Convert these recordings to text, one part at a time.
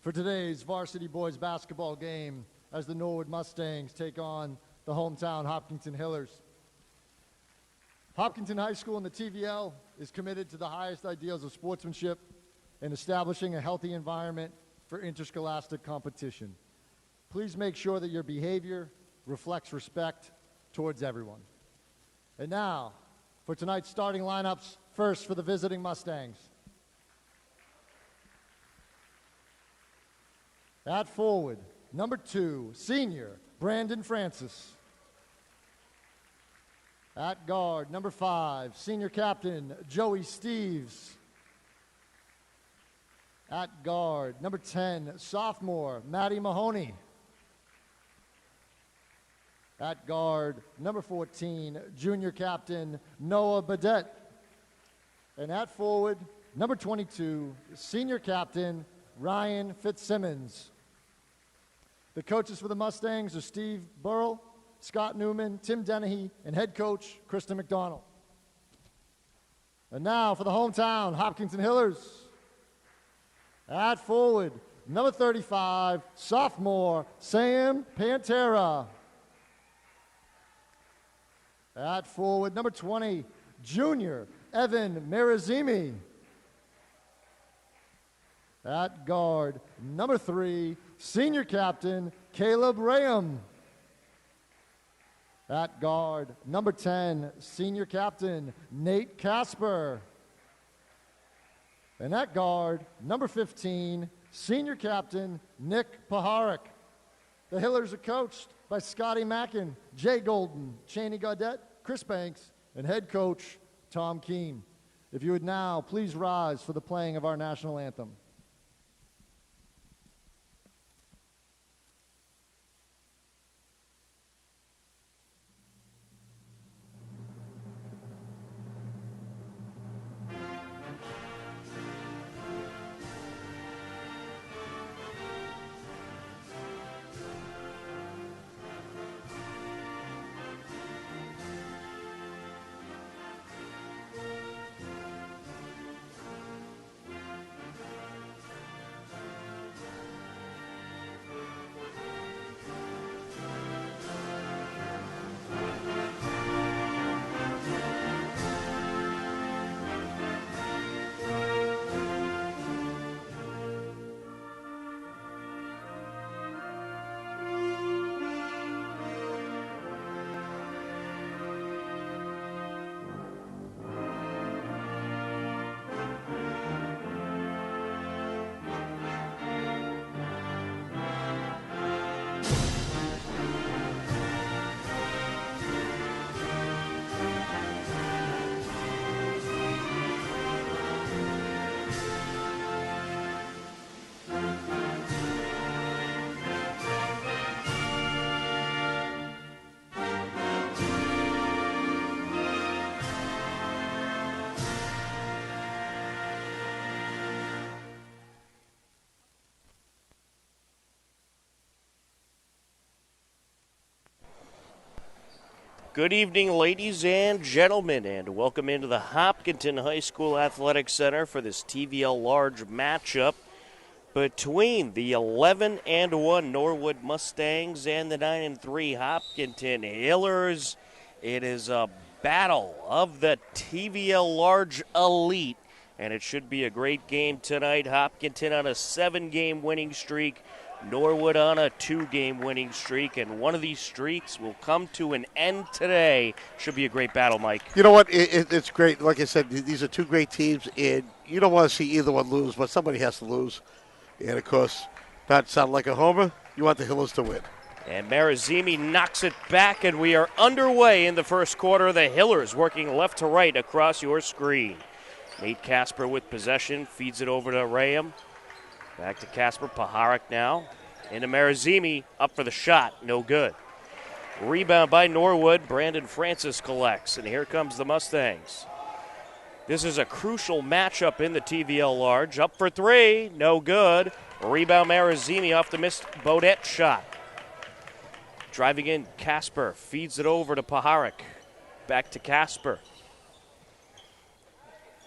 for today's varsity boys basketball game as the Norwood Mustangs take on the hometown Hopkinton Hillers. Hopkinton High School in the TVL is committed to the highest ideals of sportsmanship and establishing a healthy environment for interscholastic competition. Please make sure that your behavior reflects respect towards everyone. And now, for tonight's starting lineups, first for the visiting Mustangs. At forward, number 2, senior, Brandon Francis. At guard, number 5, senior captain, Joey Steves. At guard, number 10, sophomore, Maddie Mahoney. At guard, number 14, junior captain, Noah Badette. And at forward, number 22, senior captain, Ryan Fitzsimmons. The coaches for the Mustangs are Steve Burrell, Scott Newman, Tim Dennehy, and head coach, Kristen McDonald. And now for the hometown Hopkinton Hillers. At forward, number 35, sophomore, Sam Pantera. At forward, number 20, junior, Evan Marazimi. At guard, number 3, senior captain, Caleb Rayam. At guard, number 10, senior captain, Nate Casper. And at guard, number 15, senior captain, Nick Paharik. The Hillers are coached by Scotty Mackin, Jay Golden, Cheney Gaudette, Chris Banks, and head coach, Tom Keene. If you would now please rise for the playing of our national anthem. Good evening, ladies and gentlemen, and welcome into the Hopkinton High School Athletic Center for this TVL large matchup between the 11-1 Norwood Mustangs and the 9-3 Hopkinton Hillers. It is a battle of the TVL large elite, and it should be a great game tonight. Hopkinton on a 7-game winning streak. Norwood on a 2-game winning streak, and one of these streaks will come to an end today. Should be a great battle, Mike. You know what? It's great. Like I said, these are two great teams, and you don't want to see either one lose, but somebody has to lose. And, of course, not sound like a homer, you want the Hillers to win. And Marazimi knocks it back, and we are underway in the first quarter. The Hillers working left to right across your screen. Nate Casper with possession, feeds it over to Rayam. Back to Casper, Paharik now. Into Marazimi, up for the shot, no good. Rebound by Norwood, Brandon Francis collects, and here comes the Mustangs. This is a crucial matchup in the TVL large. Up for 3, no good. Rebound Marazimi off the missed Bodette shot. Driving in, Casper feeds it over to Paharik. Back to Casper.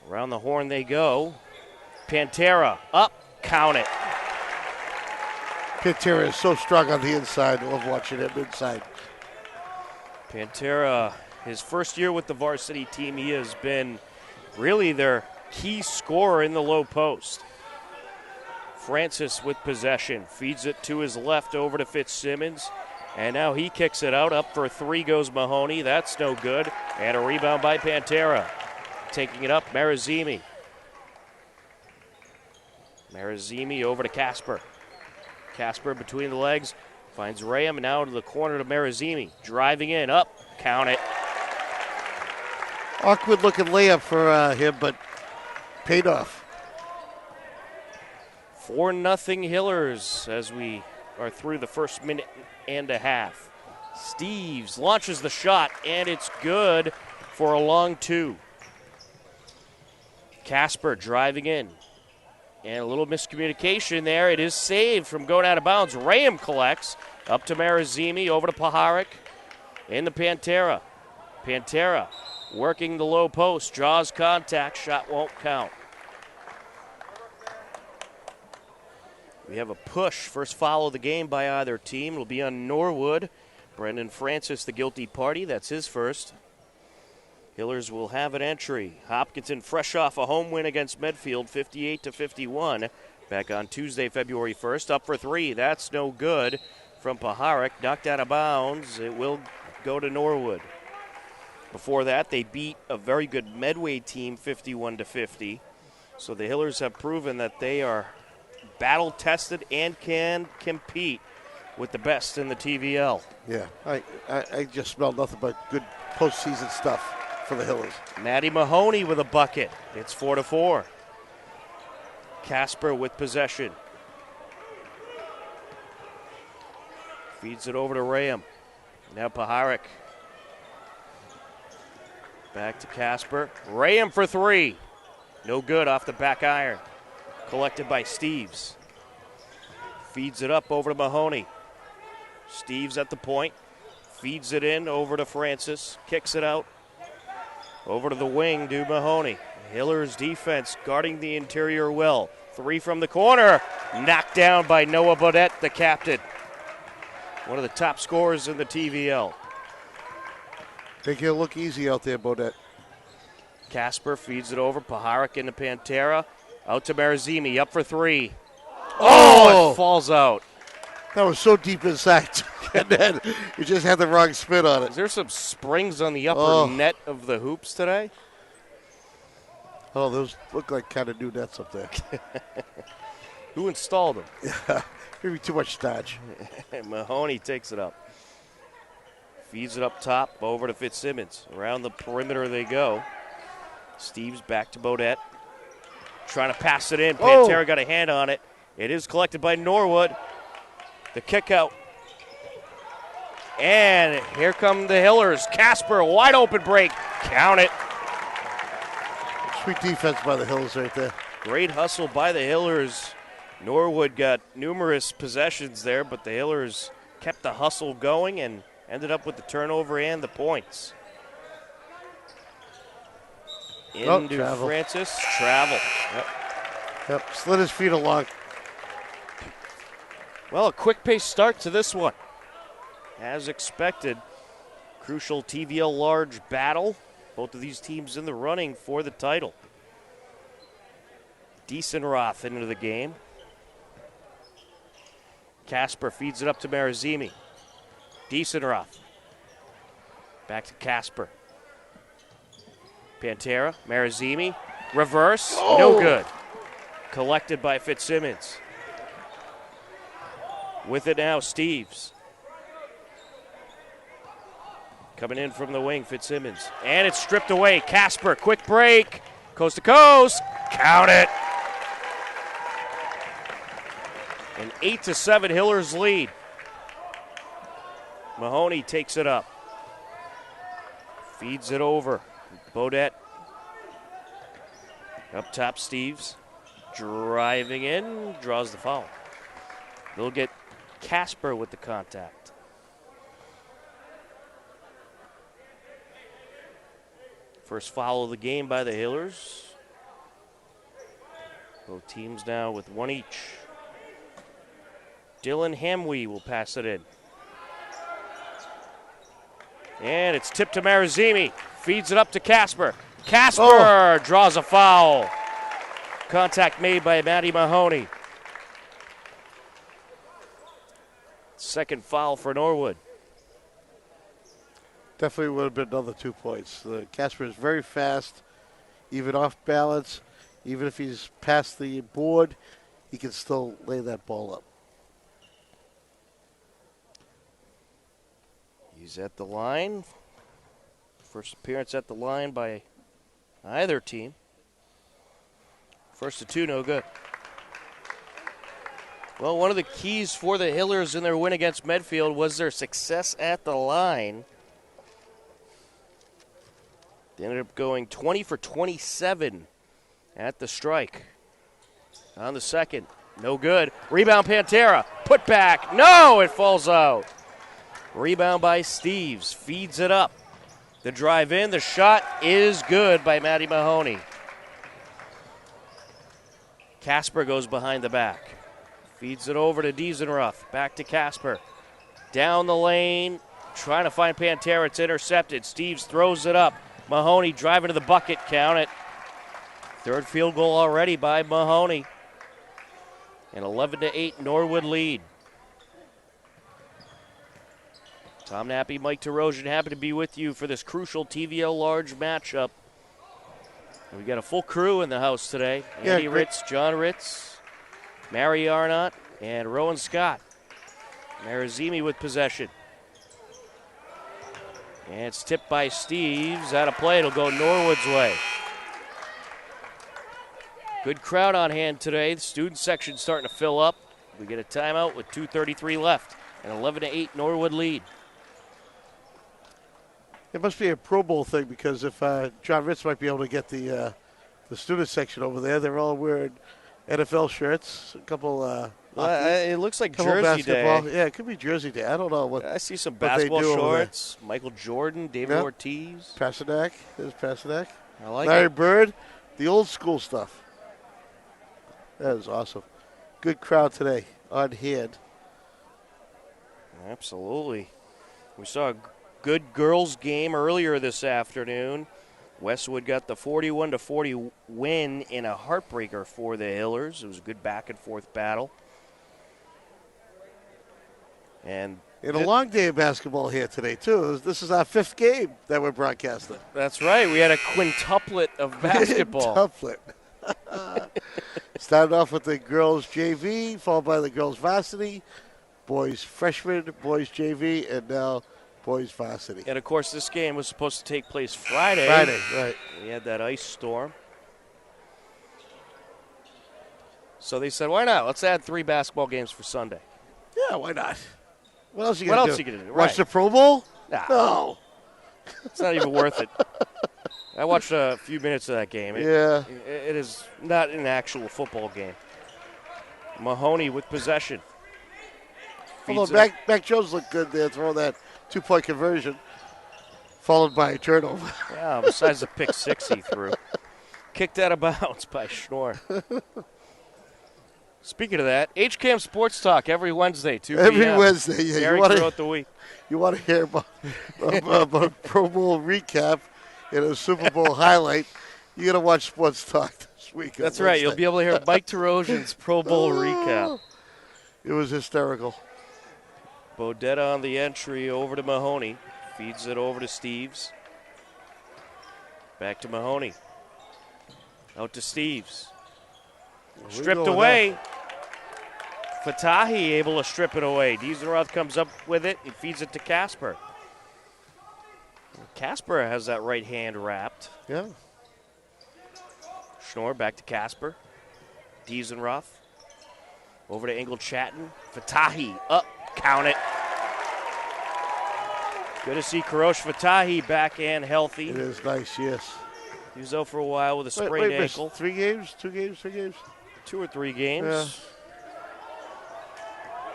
Around the horn they go. Pantera up, count it. Pantera is so strong on the inside. I love watching him inside. Pantera, his first year with the varsity team, he has been really their key scorer in the low post. Francis with possession, feeds it to his left over to Fitzsimmons, and now he kicks it out. Up for three goes Mahoney. That's no good. And a rebound by Pantera. Taking it up, Marazimi. Marazimi over to Casper. Casper between the legs, finds Rayam, now to the corner to Marazimi. Driving in, up, count it. Awkward looking layup for him, but paid off. 4-0 Hillers as we are through the first minute and a half. Steves launches the shot, and it's good for a long two. Casper driving in. And a little miscommunication there. It is saved from going out of bounds. Rayam collects. Up to Marazimi, over to Paharic. In the Pantera. Pantera working the low post. Draws contact. Shot won't count. We have a push. First foul of the game by either team. It'll be on Norwood. Brendan Francis, the guilty party. That's his first. Hillers will have an entry. Hopkinton fresh off a home win against Medfield, 58-51. Back on Tuesday, February 1st. Up for three. That's no good from Paharic. Knocked out of bounds. It will go to Norwood. Before that, they beat a very good Medway team, 51-50. So the Hillers have proven that they are battle-tested and can compete with the best in the TVL. Yeah, I just smell nothing but good postseason stuff for the Hillers. Matty Mahoney with a bucket. It's 4-4. Casper with possession. Feeds it over to Rayam. Now Paharic. Back to Casper. Rayam for three. No good off the back iron. Collected by Steves. Feeds it up over to Mahoney. Steves at the point. Feeds it in over to Francis. Kicks it out. Over to the wing, to Mahoney. Hillers defense guarding the interior well. Three from the corner. Knocked down by Noah Bodette, the captain. One of the top scorers in the TVL. Think he'll look easy out there, Bodette. Casper feeds it over. Paharic into Pantera. Out to Marazimi. Up for three. Oh! It falls out. That was so deep inside. And then you just had the wrong spin on it. Is there some springs on the upper net of the hoops today? Oh, those look like kind of new nets up there. Who installed them? Yeah, maybe too much starch. Mahoney takes it up. Feeds it up top over to Fitzsimmons. Around the perimeter they go. Steves back to Bodette. Trying to pass it in. Pantera got a hand on it. It is collected by Norwood. The kick out. And here come the Hillers. Casper, wide open break. Count it. Sweet defense by the Hillers right there. Great hustle by the Hillers. Norwood got numerous possessions there, but the Hillers kept the hustle going and ended up with the turnover and the points. Into travel. Francis. Travel. Yep, slid his feet along. Well, a quick-paced start to this one. As expected, crucial TVL large battle. Both of these teams in the running for the title. Diesenroth into the game. Casper feeds it up to Marazimi. Diesenroth. Back to Casper. Pantera, Marazimi. Reverse, no good. Collected by Fitzsimmons. With it now, Steves. Coming in from the wing, Fitzsimmons. And it's stripped away. Casper, quick break. Coast to coast. Count it. An 8-7 Hillers lead. Mahoney takes it up. Feeds it over. Bodette. Up top, Steves. Driving in. Draws the foul. They'll get Casper with the contact. First foul of the game by the Hillers. Both teams now with one each. Dylan Hamwee will pass it in. And it's tipped to Marazimi. Feeds it up to Casper. Casper draws a foul. Contact made by Matty Mahoney. Second foul for Norwood. Definitely would have been another 2 points. Casper is very fast, even off balance. Even if he's past the board, he can still lay that ball up. He's at the line. First appearance at the line by either team. First to two, no good. Well, one of the keys for the Hillers in their win against Medfield was their success at the line. They ended up going 20 for 27 at the strike. On the second, no good. Rebound Pantera, put back, no, it falls out. Rebound by Steves, feeds it up. The drive in, the shot is good by Matty Mahoney. Casper goes behind the back. Feeds it over to Diesenroth, back to Casper. Down the lane, trying to find Pantera, it's intercepted. Steves throws it up. Mahoney driving to the bucket, count it. Third field goal already by Mahoney. An 11-8 Norwood lead. Tom Nappy, Mike Terosian, happy to be with you for this crucial TVL large matchup. And we got a full crew in the house today. Andy Ritz, John Ritz, Mary Arnott, and Rowan Scott. Marazimi with possession. And it's tipped by Steves. Out of play, it'll go Norwood's way. Good crowd on hand today. The student section starting to fill up. We get a timeout with 2:33 left. An 11-8 Norwood lead. It must be a Pro Bowl thing because if John Ritz might be able to get the student section over there, they're all wearing NFL shirts. A couple. It looks like Jersey basketball. Day. Yeah, it could be Jersey Day. I don't know what. I see some basketball shorts. Michael Jordan, David Ortiz. Pasternak. There's Pasternak. I like Larry it. Bird. The old school stuff. That is awesome. Good crowd today on hand. Absolutely. We saw a good girls game earlier this afternoon. Westwood got the 41-40 win in a heartbreaker for the Hillers. It was a good back and forth battle. And a long day of basketball here today, too. This is our 5th game that we're broadcasting. That's right. We had a quintuplet of basketball. Quintuplet. Started off with the girls JV, followed by the girls varsity, boys freshman, boys JV, and now boys varsity. And, of course, this game was supposed to take place Friday. Friday, right. We had that ice storm. So they said, why not? Let's add 3 basketball games for Sunday. Yeah, why not? What else are you going to do? Right. Watch the Pro Bowl? Nah. No. It's not even worth it. I watched a few minutes of that game. It is not an actual football game. Mahoney with possession. Although Mac Jones looked good there, throwing that 2-point conversion, followed by a turnover. Yeah, besides the pick 6 he threw. Kicked out of bounds by Schnorr. Speaking of that, HCAM Sports Talk every Wednesday, 2 p.m. Every Wednesday, yeah. Throughout the week. You want to hear about a Pro Bowl recap and a Super Bowl highlight, you got to watch Sports Talk this week. That's right. You'll be able to hear Mike Terosian's Pro Bowl recap. It was hysterical. Bodetta on the entry over to Mahoney. Feeds it over to Steves. Back to Mahoney. Out to Steves. Stripped away. Fatahi able to strip it away. Diesenroth comes up with it and feeds it to Casper. Casper has that right hand wrapped. Yeah. Schnorr back to Casper. Diesenroth. Over to Engel Chatton. Fatahi up. Count it. Good to see Karosh Fatahi back and healthy. It is nice, yes. He was out for a while with a sprained ankle. 3 games? 2 games? 3 games? 2 or 3 games.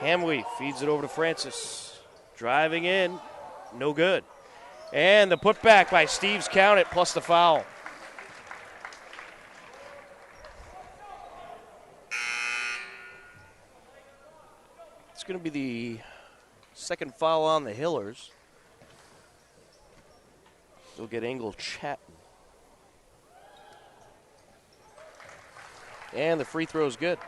Yeah. Hamwee feeds it over to Francis. Driving in. No good. And the putback by Steves, count it, plus the foul. It's going to be the second foul on the Hillers. They'll get Engel Chatton. And the free throw is good.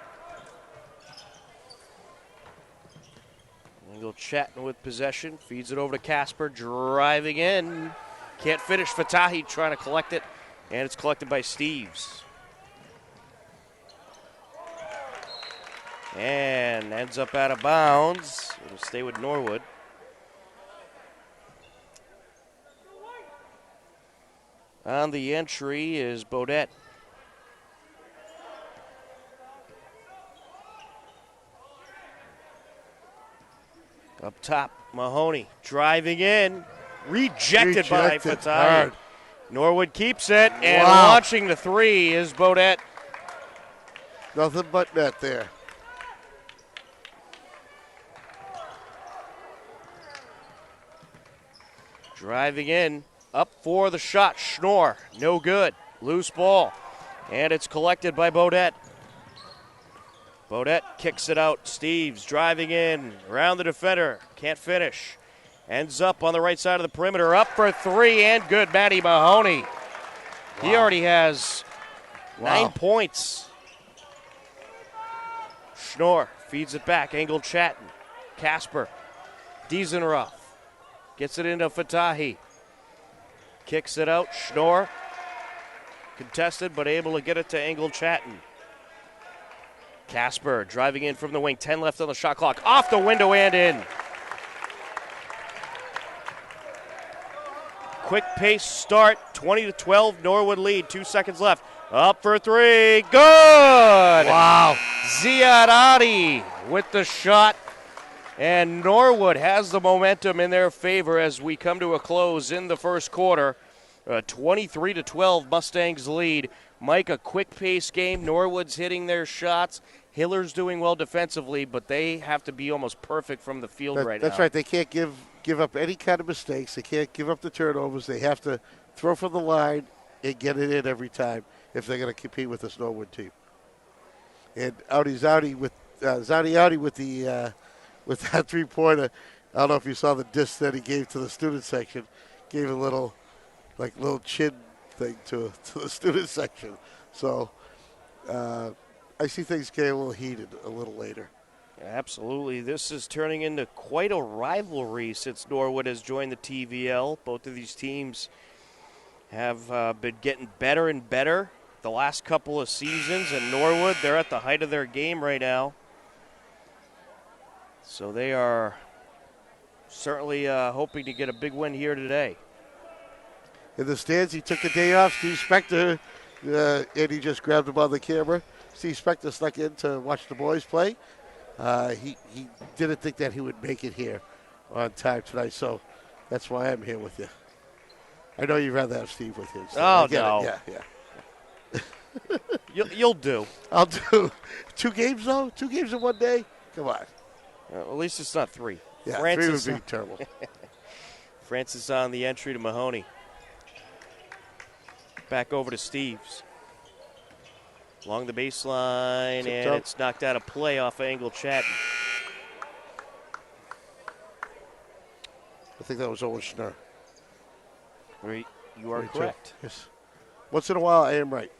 Engel Chatton with possession. Feeds it over to Casper. Driving in. Can't finish. Fatahi trying to collect it. And it's collected by Steves. And ends up out of bounds. It'll stay with Norwood. On the entry is Bodette. Up top, Mahoney driving in. Rejected by Fatahi. Hard. Norwood keeps it, and Wow. launching the three is Bodette. Nothing but net there. Driving in, up for the shot. Schnorr, no good. Loose ball, and it's collected by Bodette. Bodette kicks it out. Steves driving in, around the defender, can't finish. Ends up on the right side of the perimeter, up for three, and good. Matty Mahoney. He already has 9 points. Schnorr feeds it back. Engel Chatton. Casper. Diesenruff gets it into Fatahi. Kicks it out. Schnorr. Contested, but able to get it to Engel Chatton. Casper driving in from the wing. 10 left on the shot clock. Off the window and in. Quick pace start. 20-12. Norwood lead. 2 seconds left. Up for three. Good. Wow. Ziad Adi with the shot. And Norwood has the momentum in their favor as we come to a close in the first quarter. 23-12 Mustangs lead. Mike, a quick pace game. Norwood's hitting their shots. Hiller's doing well defensively, but they have to be almost perfect from the field right now. That's right. They can't give up any kind of mistakes. They can't give up the turnovers. They have to throw from the line and get it in every time if they're going to compete with this Norwood team. And Zadi with the with that 3-pointer. I don't know if you saw the disc that he gave to the student section. Gave a little chin thing to the student section. So I see things getting a little heated a little later. Absolutely. This is turning into quite a rivalry since Norwood has joined the TVL. Both of these teams have been getting better and better the last couple of seasons. And Norwood, they're at the height of their game right now. So they are certainly hoping to get a big win here today. In the stands, he took the day off. Steve Spector, and he just grabbed him on the camera. Steve Spector snuck in to watch the boys play. He didn't think that he would make it here on time tonight, so that's why I'm here with you. I know you'd rather have Steve with you. So Oh, no. Yeah. You'll do. I'll do 2 games, though? 2 games in one day? Come on. At least it's not 3. Yeah, Francis, 3 would be terrible. Francis on the entry to Mahoney. Back over to Steves. Along the baseline, and up. it's knocked out of play off Engel Chatton. I think that was Owen Schnurr. You are correct. Yes. Once in a while, I am right.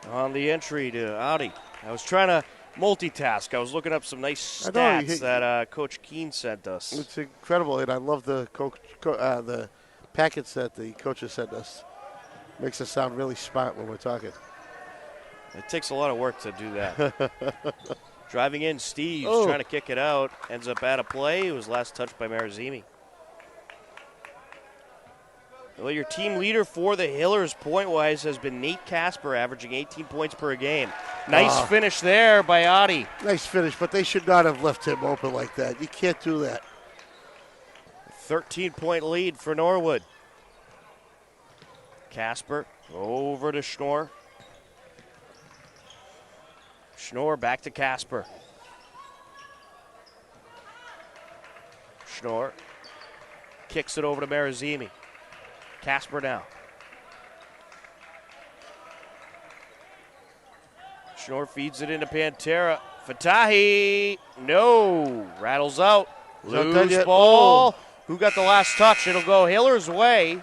On the entry to Audi. I was trying to multitask. I was looking up some nice stats that Coach Keene sent us. It's incredible, and I love the the packets that the coaches sent us. Makes us sound really smart when we're talking. It takes a lot of work to do that. Driving in, Steve's trying to kick it out. Ends up out of play. It was last touched by Marazimi. Well, your team leader for the Hillers point-wise has been Nate Casper, averaging 18 points per game. Nice finish there by Adi. Nice finish, but they should not have left him open like that. You can't do that. 13-point lead for Norwood. Casper over to Schnorr. Schnorr back to Casper. Schnorr kicks it over to Marazimi. Casper now. Schnorr feeds it into Pantera. Fatahi, no, rattles out. Is that done Loose yet? ball. Oh. Who got the last touch? It'll go Hiller's way.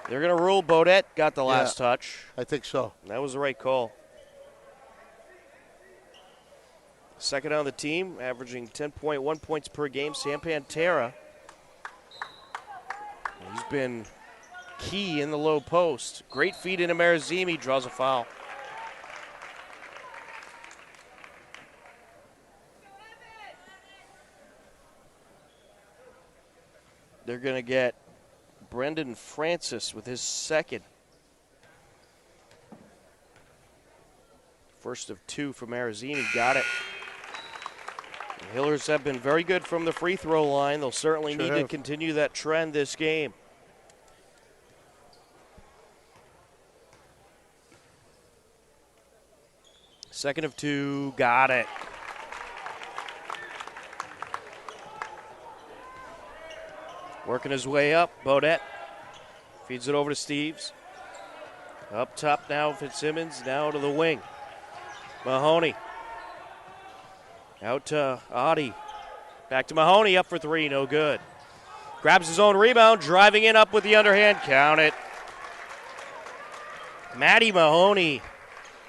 They're going to rule Bodette got the last touch. I think so. That was the right call. Second on the team, averaging 10.1 points per game, Sam Pantera. He's been key in the low post. Great feed into Marazimi, draws a foul. They're going to get Brendan Francis with his second. First of two from Marazimi, got it. The Hillers have been very good from the free throw line. They'll certainly need to continue that trend this game. Second of two, got it. Working his way up, Bodette feeds it over to Steves. Up top now, Fitzsimmons, now to the wing. Mahoney. Out to Adi. Back to Mahoney, up for three, no good. Grabs his own rebound, driving in up with the underhand, count it. Matty Mahoney,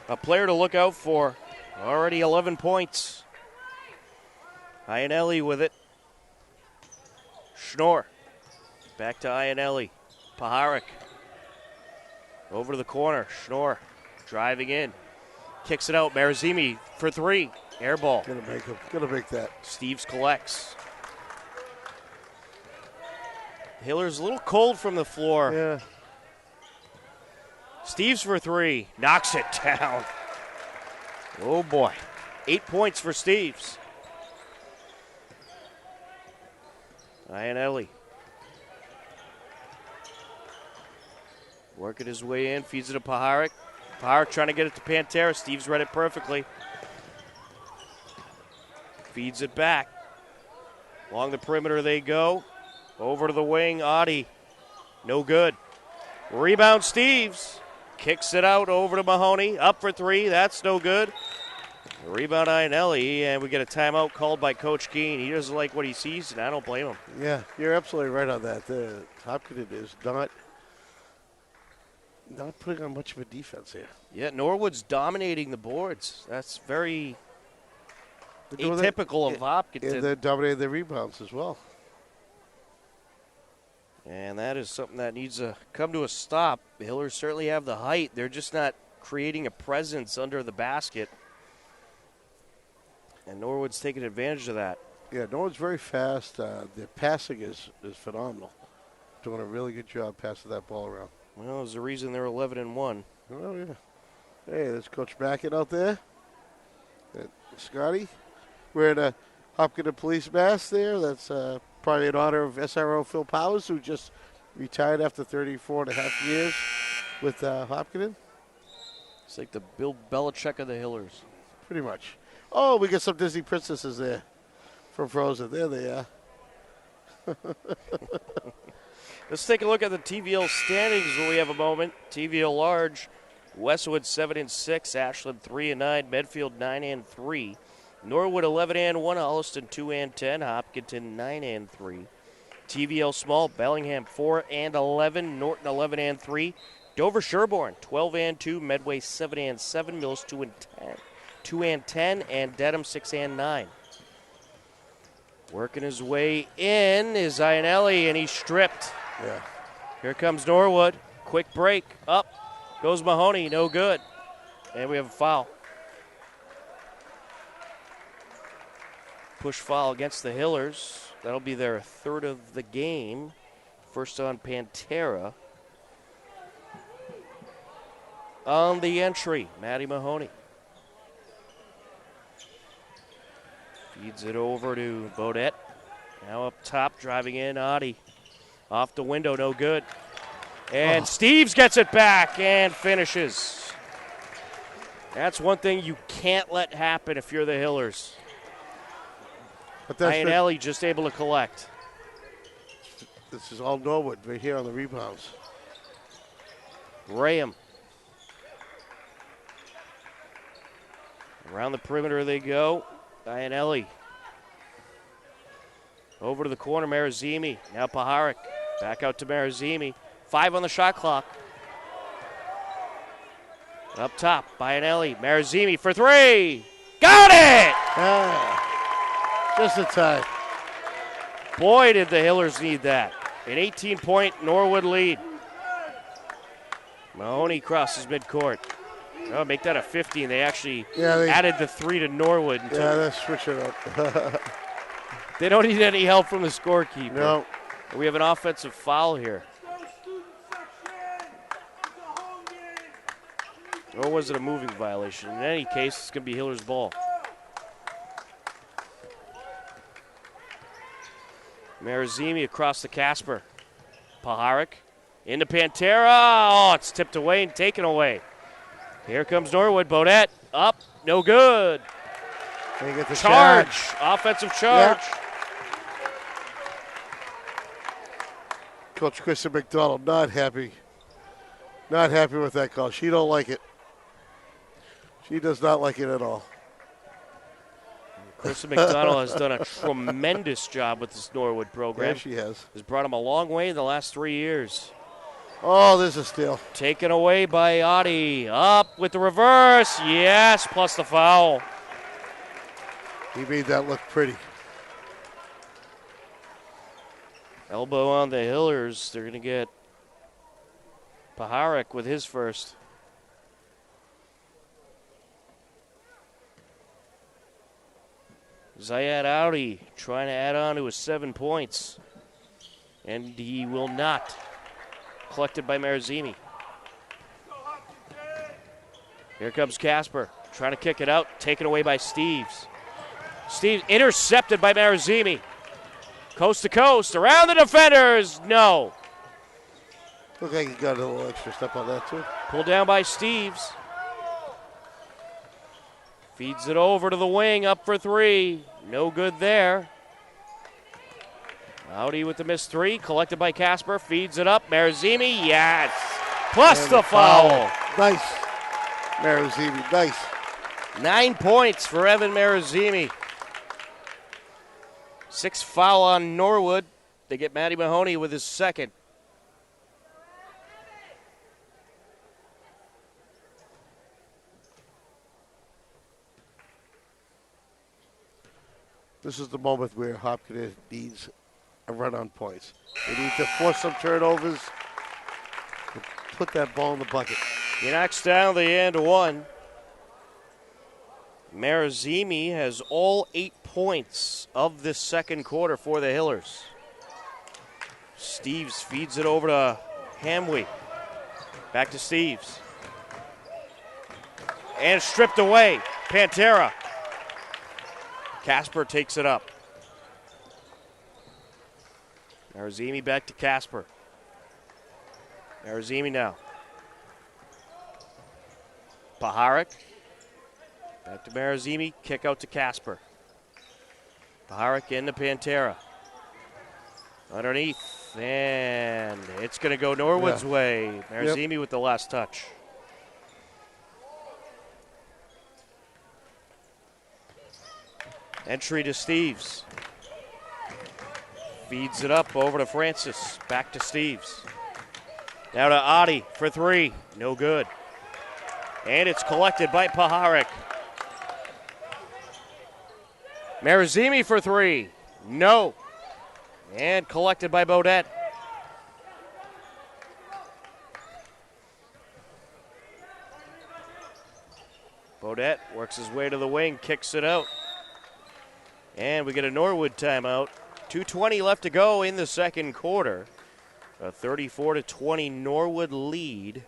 a player to look out for. Already 11 points. Iannelli with it. Schnorr. Back to Iannelli. Paharic. Over to the corner. Schnorr driving in. Kicks it out. Marazimi for three. Air ball. Gonna make that. Steves collects. Hiller's a little cold from the floor. Yeah. Steves for three. Knocks it down. Oh boy. 8 points for Steves. Iannelli. Working his way in, feeds it to Paharic. Paharic trying to get it to Pantera. Steves read it perfectly. Feeds it back. Along the perimeter they go. Over to the wing, Adi. No good. Rebound, Steves. Kicks it out over to Mahoney. Up for three. That's no good. Rebound, Iannelli. And we get a timeout called by Coach Keene. He doesn't like what he sees, and I don't blame him. Yeah, you're absolutely right on that. Hopkins is not putting on much of a defense here. Yeah, Norwood's dominating the boards. That's very atypical of Hopkins. And they're dominating the rebounds as well. And that is something that needs to come to a stop. The Hillers certainly have the height. They're just not creating a presence under the basket. And Norwood's taking advantage of that. Yeah, Norwood's very fast. Their passing is phenomenal. Doing a really good job passing that ball around. Well, there's a reason they're 11-1. Oh, yeah. Hey, there's Coach Brackett out there. Scotty wearing a Hopkins police mask there. That's probably in honor of SRO Phil Powers, who just retired after 34 and a half years with Hopkins. It's like the Bill Belichick of the Hillers. Pretty much. Oh, we got some Disney princesses there from Frozen. There they are. Let's take a look at the TVL standings when we have a moment. TVL large, Westwood 7-6, Ashland 3-9, Medfield 9-3, Norwood 11-1, Holliston 2-10, Hopkinton 9-3. TVL small, Bellingham 4-11, Norton 11-3, Dover Sherborne 12-2, Medway 7-7, Mills 2-10, and Dedham 6-9. Working his way in is Iannelli, and he's stripped. Yeah. Here comes Norwood. Quick break. Up goes Mahoney. No good. And we have a foul. Push foul against the Hillers. That'll be their third of the game. First on Pantera. On the entry, Matty Mahoney. Feeds it over to Bodette. Now up top, driving in, Adi. Off the window, no good. And Steves gets it back and finishes. That's one thing you can't let happen if you're the Hillers. But Iannelli just able to collect. This is all Norwood right here on the rebounds. Graham. Around the perimeter they go. Dianelli. Over to the corner, Marazimi. Now Paharic. Back out to Marazimi. 5 on the shot clock. Up top, Bianelli. Marazimi for 3. Got it! Just a tie. Boy, did the Hillers need that. An 18-point Norwood lead. Mahoney crosses midcourt. Oh, make that a 15. They actually added the 3 to Norwood. Yeah, let's switch it up. They don't need any help from the scorekeeper. No. We have an offensive foul here. Or was it a moving violation? In any case, it's going to be Hiller's ball. Marazimi across the Casper. Paharic into Pantera. Oh, it's tipped away and taken away. Here comes Norwood. Bodette up. No good. They get the charge. Offensive charge. Yep. Coach Kristen McDonald not happy. Not happy with that call. She don't like it. She does not like it at all. Kristen McDonald has done a tremendous job with this Norwood program. Yeah, she has. Has brought him a long way in the last 3 years. Oh, there's a steal. Taken away by Adi. Up with the reverse. Yes, plus the foul. He made that look pretty. Elbow on the Hillers. They're going to get Paharic with his first. Zayat Audi trying to add on to his 7 points. And he will not. Collected by Marazimi. Here comes Casper. Trying to kick it out. Taken away by Steves. Steves intercepted by Marazimi. Coast to coast. Around the defenders. No. Look like he got a little extra step on that, too. Pulled down by Steves. Feeds it over to the wing. Up for 3. No good there. Audi with the missed 3. Collected by Casper. Feeds it up. Marazimi. Yes. Plus the foul. Nice. Marazimi. Nice. 9 points for Evan Marazimi. 6 foul on Norwood. They get Matty Mahoney with his second. This is the moment where Hopkins needs a run on points. They need to force some turnovers. Put that ball in the bucket. He knocks down the and 1. Marazimi has all 8 points of this second quarter for the Hillers. Steves feeds it over to Hamwee. Back to Steves. And stripped away. Pantera. Casper takes it up. Marazimi back to Casper. Marazimi now. Paharic. Back to Marazimi. Kick out to Casper. Paharic into Pantera. Underneath. And it's going to go Norwood's way. Marazimi with the last touch. Entry to Steves. Feeds it up over to Francis. Back to Steves. Now to Adi for 3. No good. And it's collected by Paharic. Marazimi for 3. No. And collected by Bodette. Bodette works his way to the wing, kicks it out. And we get a Norwood timeout. 2:20 left to go in the second quarter. A 34-20 Norwood lead.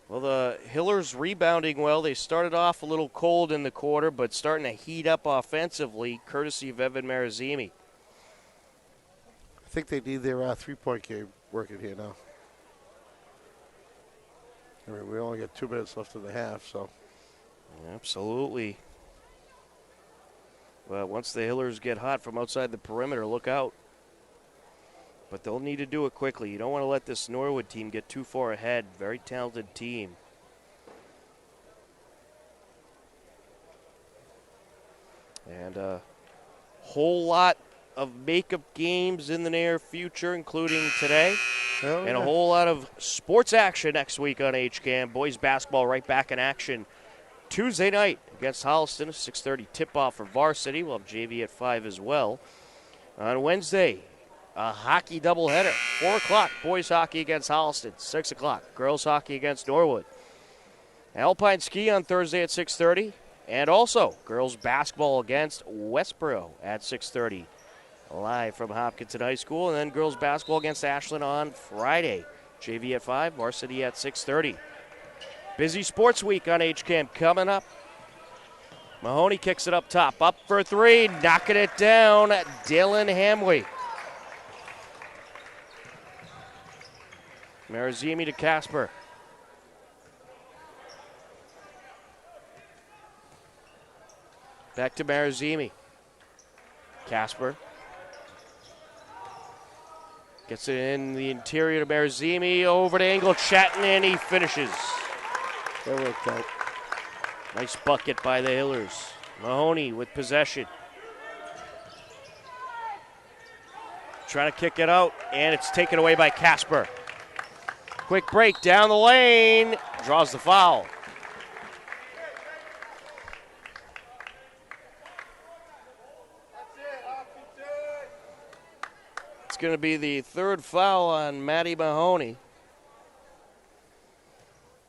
Well, the Hillers rebounding well. They started off a little cold in the quarter, but starting to heat up offensively, courtesy of Evan Marazimi. I think they need their three-point game working here now. I mean, we only got 2 minutes left in the half, so. Absolutely. Well, once the Hillers get hot from outside the perimeter, look out. But they'll need to do it quickly. You don't want to let this Norwood team get too far ahead. Very talented team. And a whole lot of makeup games in the near future, including today. And a whole lot of sports action next week on HCAM. Boys basketball right back in action Tuesday night against Holliston. 6:30 tip-off for Varsity. We'll have JV at 5 as well. On Wednesday, a hockey doubleheader. 4 o'clock, boys hockey against Holliston. 6 o'clock, girls hockey against Norwood. Alpine ski on Thursday at 6:30. And also, girls basketball against Westboro at 6:30. Live from Hopkinton High School. And then girls basketball against Ashland on Friday. JV at 5, varsity at 6:30. Busy sports week on HCAM coming up. Mahoney kicks it up top. Up for 3, knocking it down, Dylan Hamway. Marazimi to Casper. Back to Marazimi. Casper. Gets it in the interior to Marazimi. Over to Engel Chatton, and he finishes. That worked out. Nice bucket by the Hillers. Mahoney with possession. Trying to kick it out, and it's taken away by Casper. Quick break down the lane. Draws the foul. It's going to be the 3rd foul on Matty Mahoney.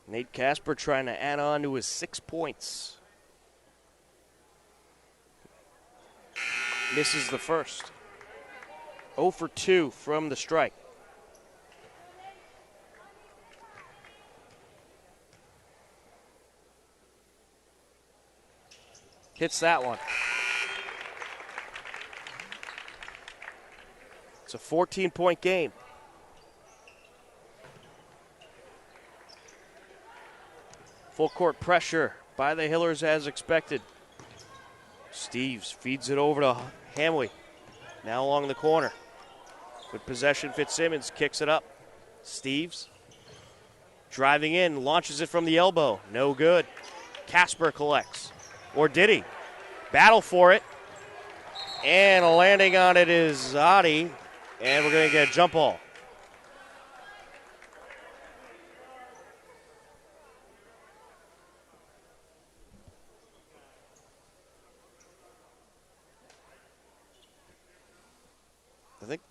Nate Casper trying to add on to his 6 points. Misses the first. 0 for 2 from the strike. Hits that one. It's a 14-point game. Full court pressure by the Hillers as expected. Steves feeds it over to Hamway. Now along the corner. With possession, Fitzsimmons kicks it up. Steves driving in, launches it from the elbow. No good. Casper collects. Or did he? Battle for it. And landing on it is Adi. And we're going to get a jump ball. I think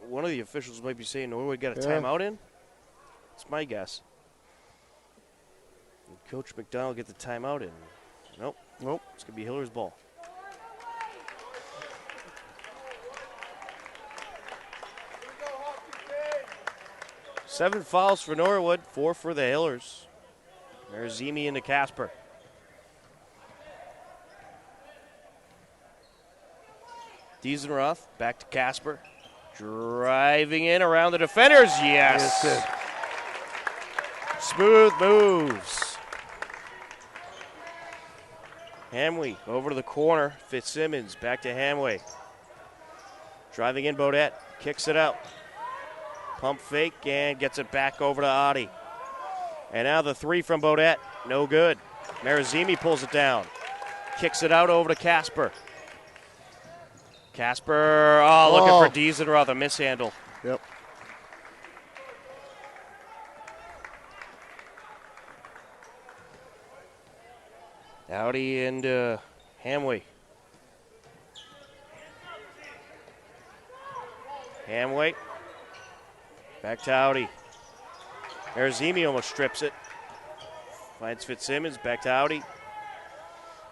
one of the officials might be saying Norwood got a timeout in. That's my guess. And Coach McDonald get the timeout in. Nope. It's going to be Hiller's ball. Seven fouls for Norwood, 4 for the Hillers. Marazimi into Casper. Diesenroth back to Casper. Driving in around the defenders. Yes. Smooth moves. Hamway over to the corner. Fitzsimmons back to Hamway. Driving in Bodette. Kicks it out. Pump fake and gets it back over to Adi. And now the 3 from Bodette. No good. Marazimi pulls it down. Kicks it out over to Casper. Casper, looking for Diesenroth, a mishandle. Yep. Audi and Hamway. Hamway. Back to Audi. Marazimi almost strips it. Finds Fitzsimmons. Back to Audi.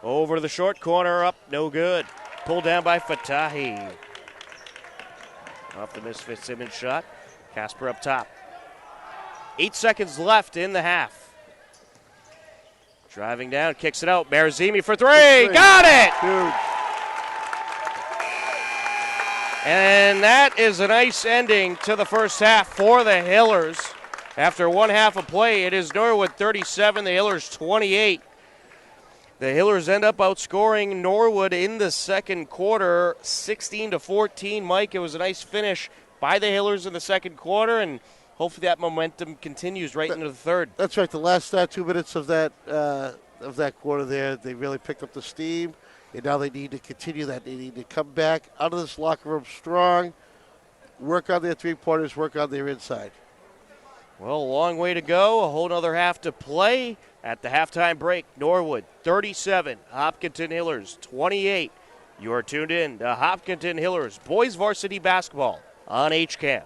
Over to the short corner. Up. No good. Pulled down by Fatahi. Off the miss Fitzsimmons shot. Casper up top. 8 seconds left in the half. Driving down. Kicks it out. Marazimi for 3. Got it! Dude. And that is a nice ending to the first half for the Hillers. After one half of play, it is Norwood 37, the Hillers 28. The Hillers end up outscoring Norwood in the second quarter, 16-14. Mike, it was a nice finish by the Hillers in the second quarter, and hopefully that momentum continues right into the third. That's right. The last 2 minutes of that quarter there, they really picked up the steam, And now they need to continue that. They need to come back out of this locker room strong, work on their three-pointers, work on their inside. Well, a long way to go. A whole other half to play. At the halftime break, Norwood 37, Hopkinton Hillers 28. You are tuned in to Hopkinton Hillers Boys Varsity Basketball on HCAM.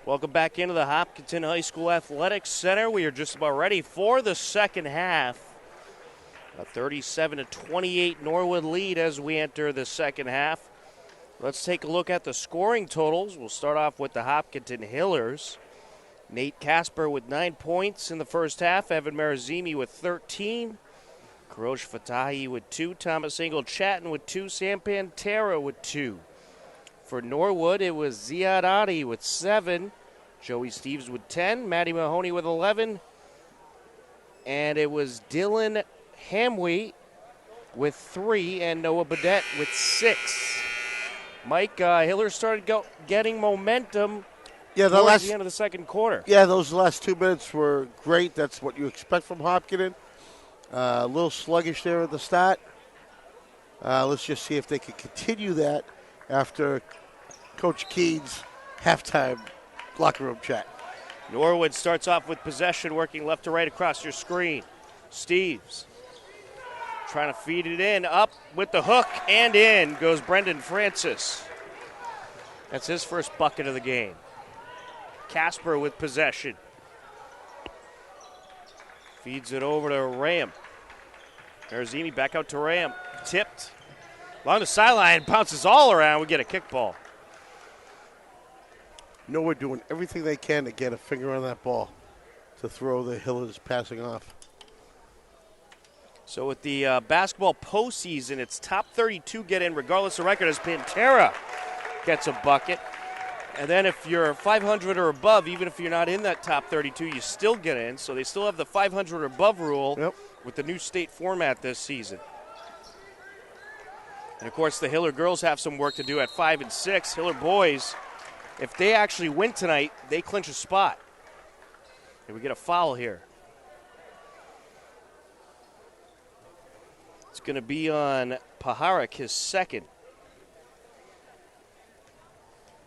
Welcome back into the Hopkinton High School Athletics Center. We are just about ready for the second half. A 37-28 Norwood lead as we enter the second half. Let's take a look at the scoring totals. We'll start off with the Hopkinton Hillers. Nate Casper with 9 points in the first half. Evan Marazimi with 13. Karosh Fatahi with 2. Thomas Engel Chatton with 2. Sam Pantera with 2. For Norwood, it was Ziad Adi with 7. Joey Steves with 10. Matty Mahoney with 11. And it was Dylan Hamwee with 3. And Noah Badette with 6. Mike, Hiller started getting momentum towards the end of the second quarter. Yeah, those last 2 minutes were great. That's what you expect from Hopkinton. A little sluggish there at the start. Let's just see if they can continue that after Coach Keen's halftime locker room chat. Norwood starts off with possession, working left to right across your screen. Steves trying to feed it in, up with the hook, and in goes Brendan Francis. That's his first bucket of the game. Casper with possession. Feeds it over to Ram. Marazimi back out to Ram. Tipped. Along the sideline, bounces all around. We get a kickball. Norwood doing everything they can to get a finger on that ball to throw the Hillers passing off. So with the basketball postseason, it's top 32 get in regardless of record as Pantera gets a bucket. And then if you're 500 or above, even if you're not in that top 32, you still get in. So they still have the 500 or above rule with the new state format this season. And, of course, the Hiller girls have some work to do at 5 and 6. Hiller boys, if they actually win tonight, they clinch a spot. And we get a foul here. It's going to be on Paharik, his second.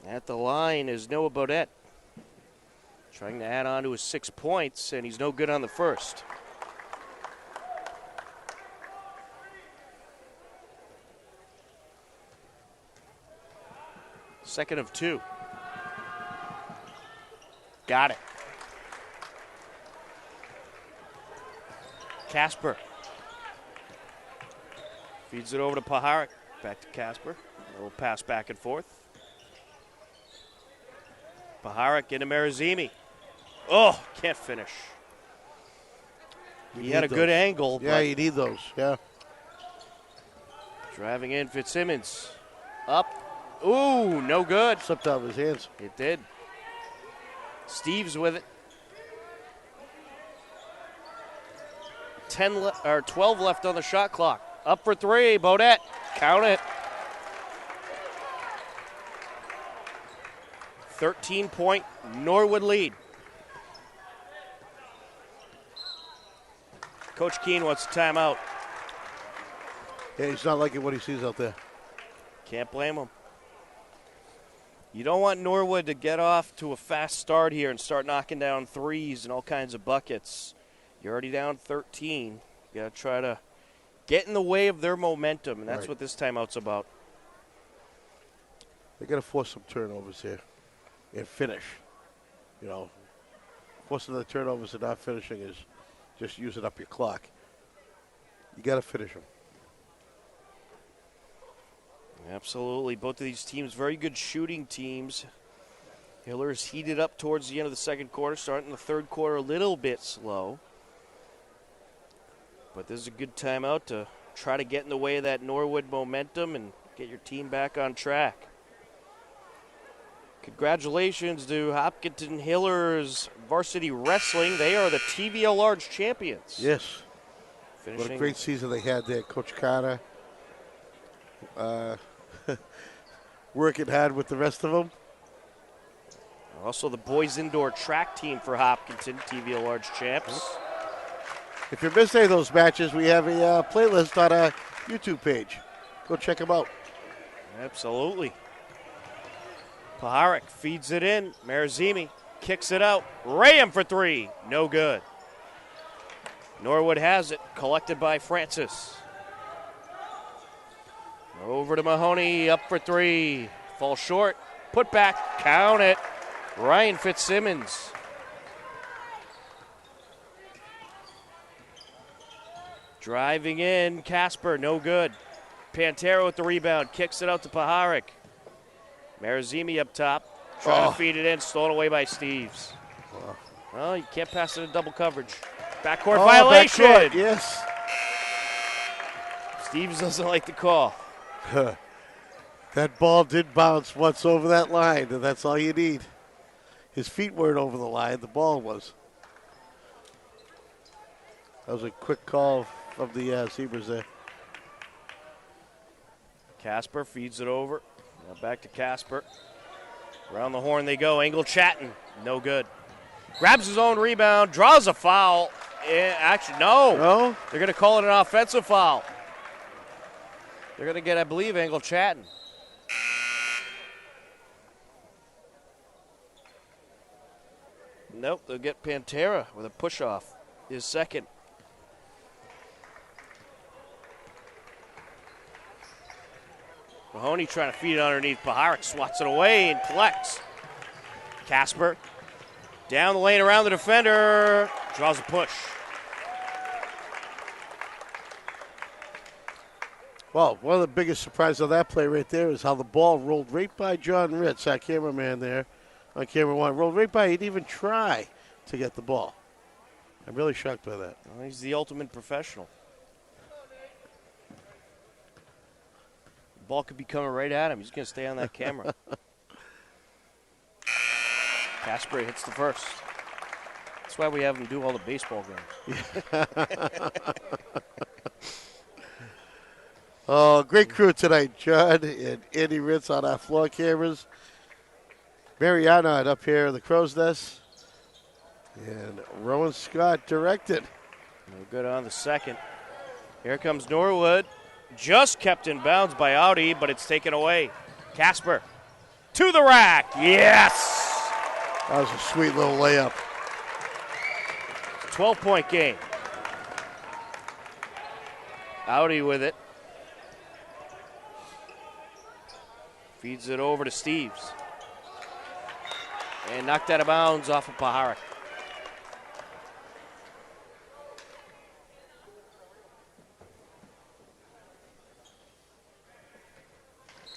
At the line is Noah Bodette. Trying to add on to his 6 points, and he's no good on the first. Second of 2. Got it. Casper. Feeds it over to Paharik. Back to Casper. A little pass back and forth. Paharik into Marazimi. Oh, can't finish. He had a good angle. Yeah, you need those, yeah. Driving in Fitzsimmons. Up. Ooh, no good. Slipped out of his hands. It did. Steves with it. 12 left on the shot clock. Up for 3, Bodette. Count it. 13-point Norwood lead. Coach Keene wants a timeout. Yeah, he's not liking what he sees out there. Can't blame him. You don't want Norwood to get off to a fast start here and start knocking down threes and all kinds of buckets. You're already down 13. You got to try to get in the way of their momentum, and that's what this timeout's about. They got to force some turnovers here and finish. You know, forcing the turnovers and not finishing is just using up your clock. You got to finish them. Absolutely. Both of these teams, very good shooting teams. Hiller's heated up towards the end of the second quarter, starting the third quarter a little bit slow. But this is a good timeout to try to get in the way of that Norwood momentum and get your team back on track. Congratulations to Hopkinton Hillers Varsity Wrestling. They are the TVL Large champions. Yes. Finishing. What a great season they had there. Coach Carter working hard with the rest of them. Also the boys indoor track team for Hopkinton, TVL Large champs. If you missed any of those matches, we have a playlist on our YouTube page. Go check them out. Absolutely. Paharik feeds it in. Marazimi kicks it out. Ram for 3. No good. Norwood has it. Collected by Francis. Over to Mahoney. Up for 3. Falls short. Put back. Count it. Ryan Fitzsimmons. Driving in, Casper, no good. Pantera with the rebound, kicks it out to Paharic. Marazimi up top, trying to feed it in, stolen away by Steves. Well, you can't pass it in double coverage. Backcourt violation. Backcourt, yes. Steves doesn't like the call. That ball did bounce once over that line, and that's all you need. His feet weren't over the line, the ball was. That was a quick call of the Zebras there. Casper feeds it over. Now back to Casper. Around the horn they go. Engel Chatton, no good. Grabs his own rebound, draws a foul. Actually, no. They're going to call it an offensive foul. They're going to get, I believe, Engel Chatton. Nope, they'll get Pantera with a push-off. His second. Mahoney trying to feed it underneath. Paharic swats it away and collects. Casper down the lane around the defender. Draws a push. Well, one of the biggest surprises of that play right there is how the ball rolled right by John Ritz, our cameraman there on camera one. Rolled right by. He didn't even try to get the ball. I'm really shocked by that. Well, he's the ultimate professional. The ball could be coming right at him. He's going to stay on that camera. Casper hits the first. That's why we have him do all the baseball games. Oh, great crew tonight, John and Andy Ritz on our floor cameras. Mariana up here in the Crow's Nest. And Rowan Scott directed. No good on the second. Here comes Norwood. Just kept in bounds by Audi, but it's taken away. Casper to the rack. Yes! That was a sweet little layup. 12-point game. Audi with it. Feeds it over to Steves. And knocked out of bounds off of Paharic.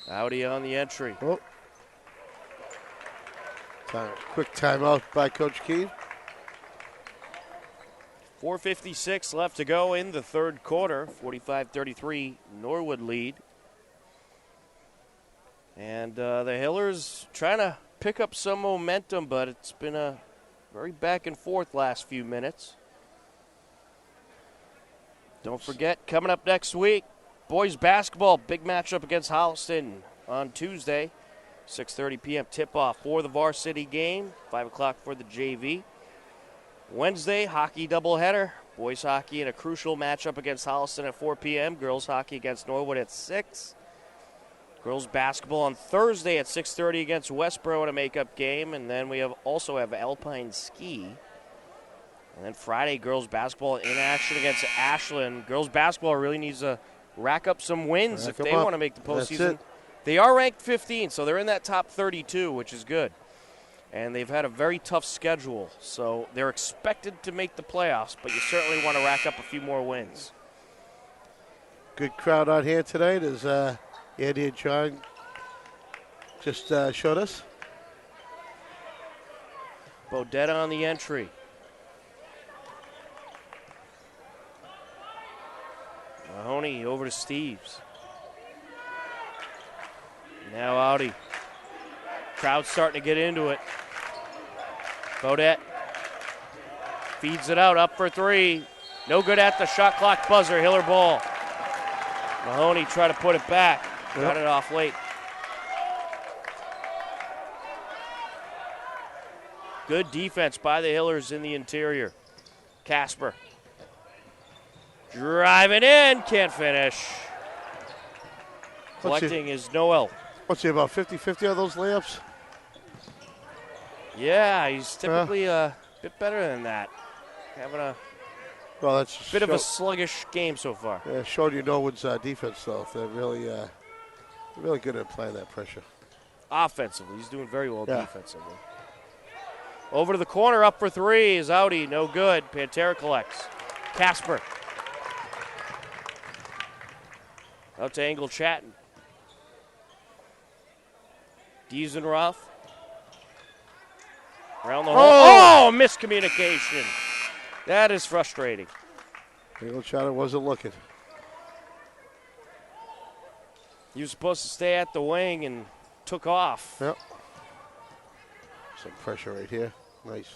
Audi on the entry. Oh. Quick timeout by Coach Keene. 4:56 left to go in the third quarter. 45-33 Norwood lead. And the Hillers trying to pick up some momentum, but it's been a very back and forth last few minutes. Don't forget, coming up next week, boys basketball, big matchup against Holliston on Tuesday. 6:30 p.m. tip-off for the varsity game, 5 o'clock for the JV. Wednesday, hockey doubleheader. Boys hockey in a crucial matchup against Holliston at 4 p.m. Girls hockey against Norwood at 6. Girls basketball on Thursday at 6:30 against Westboro in a makeup game. And then we also have Alpine ski. And then Friday, girls basketball in action against Ashland. Girls basketball really needs to rack up some wins if they want to make the postseason. They are ranked 15, so they're in that top 32, which is good. And they've had a very tough schedule, so they're expected to make the playoffs, but you certainly want to rack up a few more wins. Good crowd out here tonight, as Andy and John just showed us. Bodetta on the entry. Mahoney over to Steves. Now Audi. Crowd's starting to get into it. Bodette feeds it out, up for three. No good at the shot clock buzzer, Hiller ball. Mahoney tried to put it back. Got it off late. Good defense by the Hillers in the interior. Casper. Driving in, can't finish. Collecting is Noel. What's he, about 50-50 on those layups? Yeah, he's typically a bit better than that. Having a bit of a sluggish game so far. Yeah, showed you Norwood's defense, though. They're really good at applying that pressure. Offensively, he's doing very well defensively. Over to the corner, up for three is Audi, no good. Pantera collects. Casper. Out to Engel Chatton. Diesenroth. Around the hole. Oh, miscommunication. That is frustrating. Engel Chatton wasn't looking. He was supposed to stay at the wing and took off. Yep. Some pressure right here. Nice.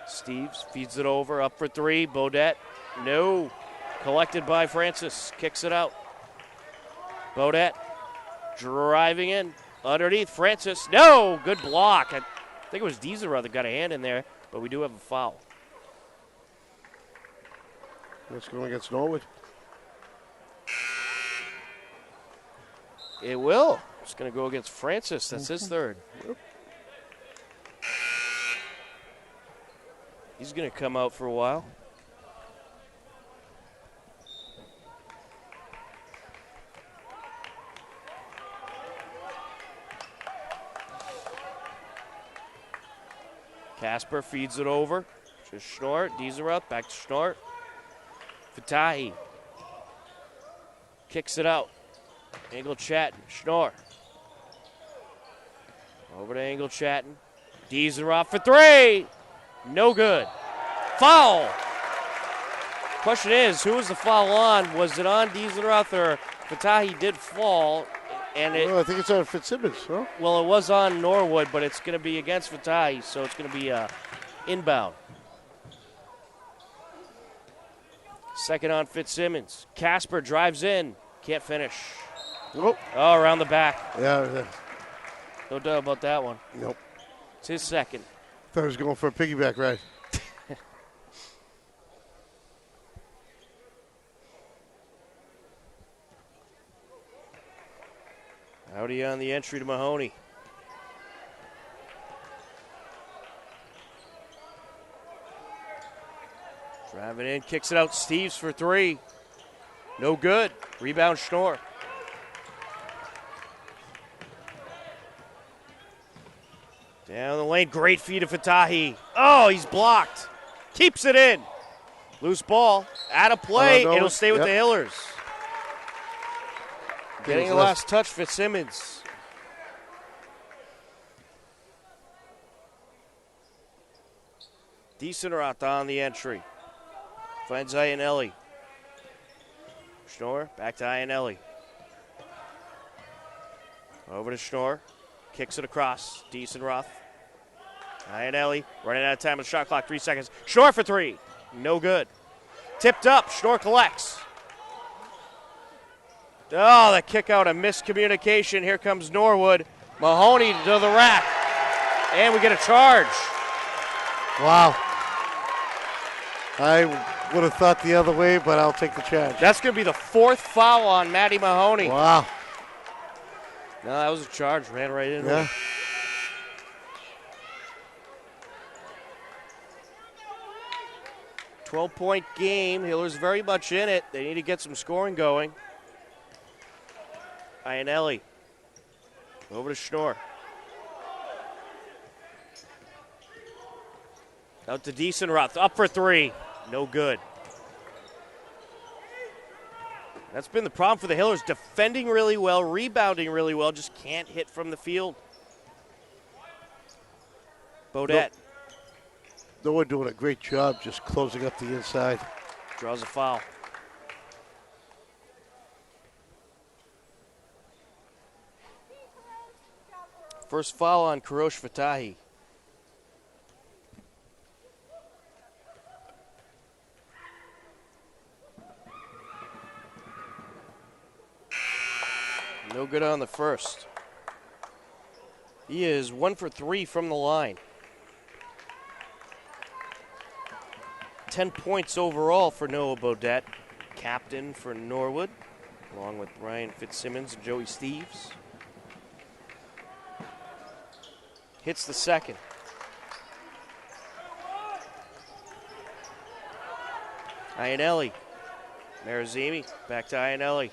Steves feeds it over, up for three. Bodette, no. Collected by Francis, kicks it out. Bodette driving in. Underneath, Francis, no. Good block. I think it was Dieselrod that got a hand in there, but we do have a foul. Let's go against Norwood. It will. It's going to go against Francis. That's his third. Yep. He's going to come out for a while. Casper feeds it over to Schnort. Dieselroth back to Schnort. Fatahi kicks it out. Engel Chatton. Schnort. Over to Engel Chatton. Dieselroth for three. No good. Foul. Question is, who was the foul on? Was it on Dieselroth or Fatahi did fall? And it, I think it's on Fitzsimmons, huh? well, it was on Norwood, but it's going to be against Fatahi, so it's going to be inbound. Second on Fitzsimmons. Casper drives in. Can't finish. Nope. Oh, around the back. Yeah. No doubt about that one. Nope. It's his second. Thought he was going for a piggyback ride. Audi on the entry to Mahoney. Driving in, kicks it out. Steves for three. No good. Rebound Schnorr. Down the lane, great feed of Fatahi. Oh, he's blocked. Keeps it in. Loose ball. Out of play. It'll stay with the Hillers. Getting the last touch, Fitzsimmons. Diesenroth on the entry. Finds Iannelli. Schnorr, back to Iannelli. Over to Schnorr. Kicks it across. Diesenroth. Iannelli running out of time with the shot clock. 3 seconds. Schnorr for three. No good. Tipped up. Schnorr collects. Oh, the kick out, a miscommunication. Here comes Norwood. Mahoney to the rack. And we get a charge. Wow. I would have thought the other way, but I'll take the charge. That's going to be the fourth foul on Matty Mahoney. Wow. No, that was a charge. Ran right into Yeah. it. .12-point game. Hillers very much in it. They need to get some scoring going. Iannelli. Over to Schnorr. Out to Diesenroth. Up for three. No good. That's been the problem for the Hillers. Defending really well, rebounding really well, just can't hit from the field. Bodette. They're doing a great job just closing up the inside. Draws a foul. First foul on Karosh Fatahi. No good on the first. He is 1 for 3 from the line. 10 points overall for Noah Bodette, captain for Norwood, along with Ryan Fitzsimmons and Joey Steves. Hits the second. Iannelli. Marazimi back to Iannelli.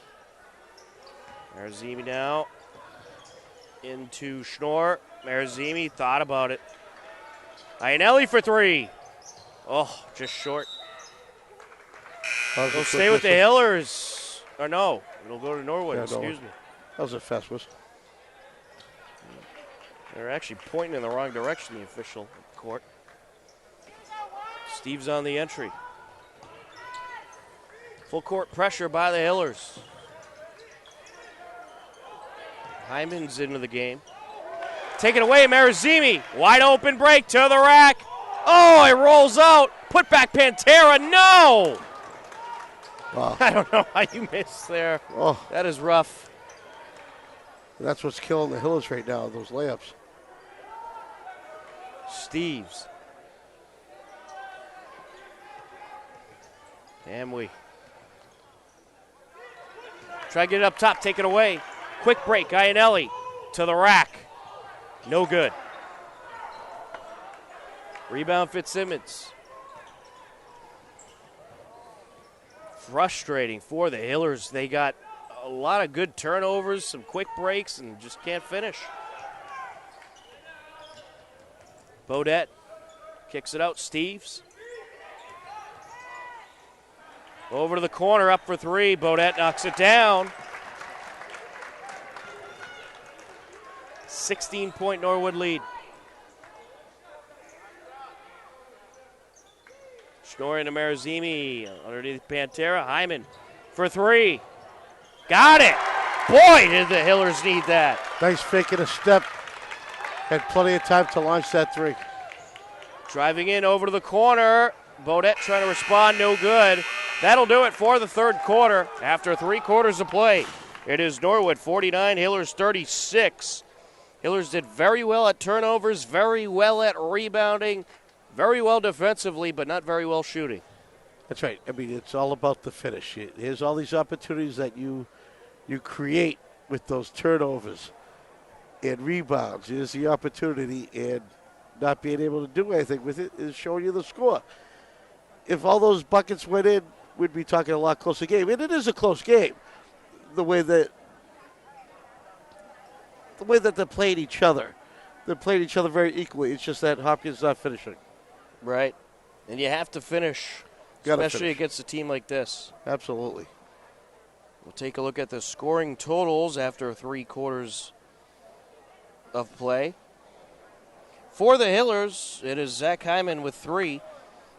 Marazimi now into Schnorr. Marazimi thought about it. Iannelli for three. Oh, just short. It'll stay with the Hillers. Or no, it'll go to Norwood, excuse me. That was a fast whistle. They're actually pointing in the wrong direction, the official court. Steve's on the entry. Full court pressure by the Hillers. Hyman's into the game. Take it away, Marazimi. Wide open break to the rack. Oh, it rolls out. Put back Pantera. No! Wow. I don't know how you missed there. Oh. That is rough. That's what's killing the Hillers right now, those layups. Steves. Amway. Try to get it up top, take it away. Quick break, Iannelli to the rack. No good. Rebound Fitzsimmons. Frustrating for the Hillers. They got a lot of good turnovers, some quick breaks, and just can't finish. Bodette kicks it out. Steves. Over to the corner, up for three. Bodette knocks it down. 16-point Norwood lead. Schnorr into Marazimi. Underneath Pantera. Hyman for three. Got it. Boy, did the Hillers need that. Nice fake and a step. Had plenty of time to launch that three. Driving in over to the corner. Bodette trying to respond. No good. That'll do it for the third quarter. After 3 quarters of play, it is Norwood 49, Hillers 36. Hillers did very well at turnovers, very well at rebounding, very well defensively, but not very well shooting. That's right. I mean, it's all about the finish. Here's all these opportunities that you create with those turnovers and rebounds. Here's the opportunity, and not being able to do anything with it is showing you the score. If all those buckets went in, we'd be talking a lot closer game. And it is a close game, the way that they're playing each other. They're playing each other very equally. It's just that Hopkins not finishing. Right. And you have to finish, especially against a team like this. Absolutely. We'll take a look at the scoring totals after 3 quarters of play. For the Hillers, it is Zach Hyman with 3.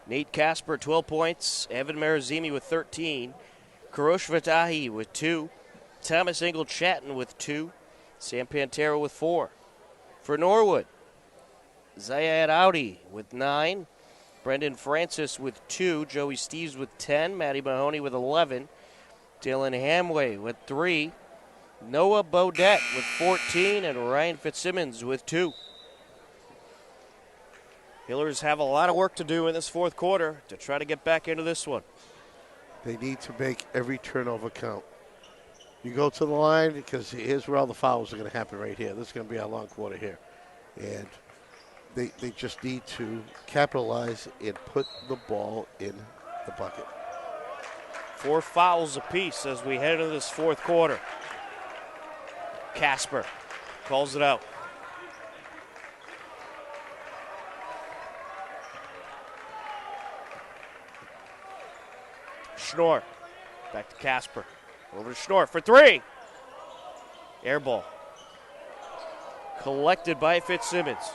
Nate Casper, 12 points. Evan Marazimi with 13. Karosh Vatahi with 2. Thomas Engel Chatton with 2. Sam Pantera with 4. For Norwood, Zayed Audi with 9. Brendan Francis with 2. Joey Steves with 10. Matty Mahoney with 11. Dylan Hamway with 3. Noah Bodette with 14. And Ryan Fitzsimmons with 2. Hillers have a lot of work to do in this fourth quarter to try to get back into this one. They need to make every turnover count. You go to the line, because here's where all the fouls are going to happen right here. This is going to be our long quarter here. And they just need to capitalize and put the ball in the bucket. 4 fouls apiece as we head into this fourth quarter. Casper calls it out. Schnorr. Back to Casper. Over to Schnorr for 3. Air ball. Collected by Fitzsimmons.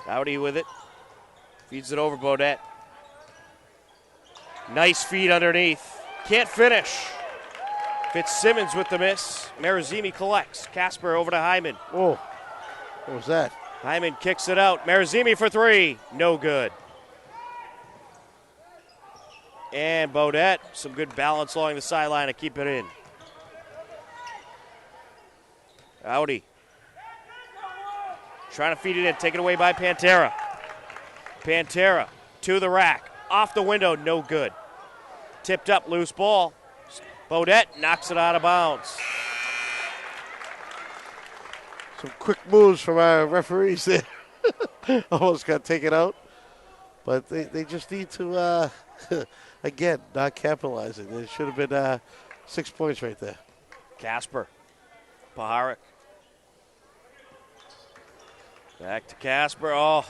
Dowdy with it. Feeds it over Bodette. Nice feed underneath. Can't finish. Fitzsimmons with the miss. Marazimi collects. Casper over to Hyman. Oh, what was that? Hyman kicks it out. Marazimi for 3. No good. And Bodette, some good balance along the sideline to keep it in. Audi. Trying to feed it in, taken away by Pantera. Pantera to the rack. Off the window, no good. Tipped up, loose ball. Bodette knocks it out of bounds. Some quick moves from our referees there. Almost got taken out. But they just need to, again, not capitalizing. There should have been 6 points right there. Casper. Paharic. Back to Casper. Oh,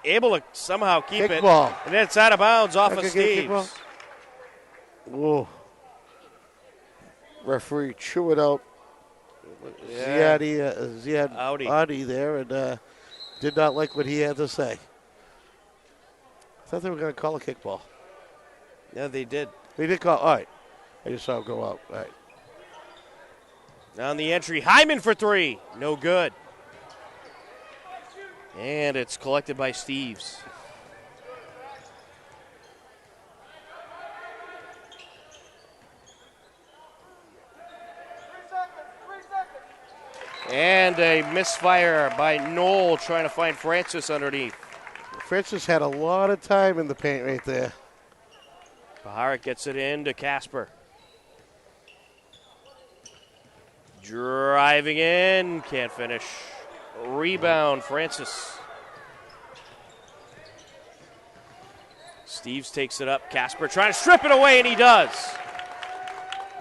able to somehow keep it. Kickball. And then it's out of bounds off Not of gonna get a Steves. Whoa. Referee chew it out. Yeah. Ziad Audi there, and did not like what he had to say. I thought they were going to call a kickball. Yeah, they did. They did call. All right. I just saw him go out. All right. On the entry, Hyman for three. No good. And it's collected by Steves. And a misfire by Knoll trying to find Francis underneath. Francis had a lot of time in the paint right there. Baharik gets it in to Casper. Driving in, can't finish. Rebound, Francis. Steves takes it up. Casper trying to strip it away, and he does.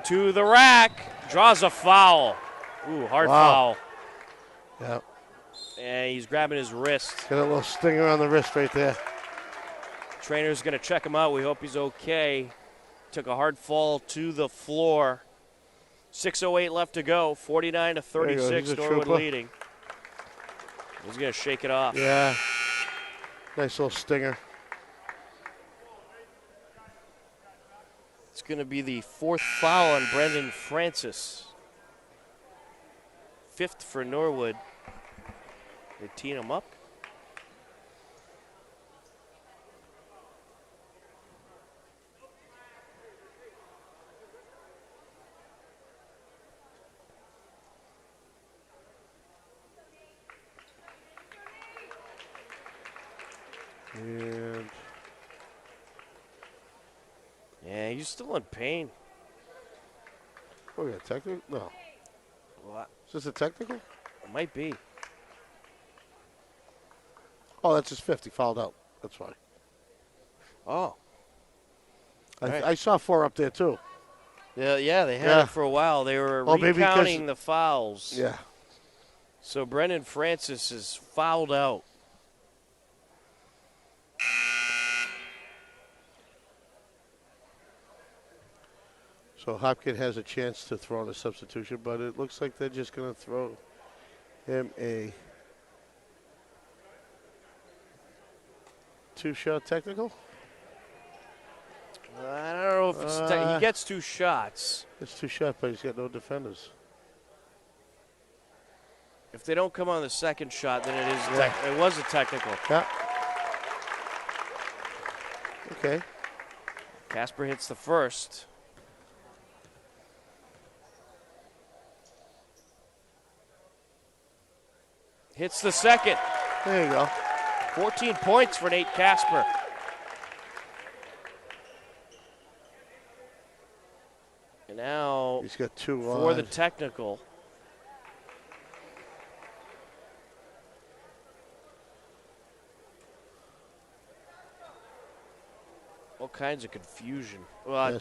To the rack, draws a foul. Ooh, hard foul. Yep. And he's grabbing his wrist. Got a little stinger on the wrist right there. Trainer's going to check him out. We hope he's okay. Took a hard fall to the floor. 6:08 left to go. 49-36, Norwood leading. He's going to shake it off. Yeah. Nice little stinger. It's going to be the fourth foul on Brendan Francis. Fifth for Norwood. They teeing him up. And yeah, he's still in pain. oh, yeah, technical? No. What? Is this a technical? It might be. Oh, that's his 50. Fouled out. That's fine. Oh. I saw 4 up there, too. Yeah, they had it for a while. They were recounting the fouls. Yeah. So Brendan Francis is fouled out. So Hopkins has a chance to throw in a substitution, but it looks like they're just going to throw him a 2-shot technical. I don't know if it's he gets 2 shots. It's 2 shots, but he's got no defenders. If they don't come on the second shot, then it is it was a technical. Yeah. Okay. Casper hits the first. Hits the second. There you go. 14 points for Nate Casper. And now he's got 2 for the technical. All kinds of confusion. Well, I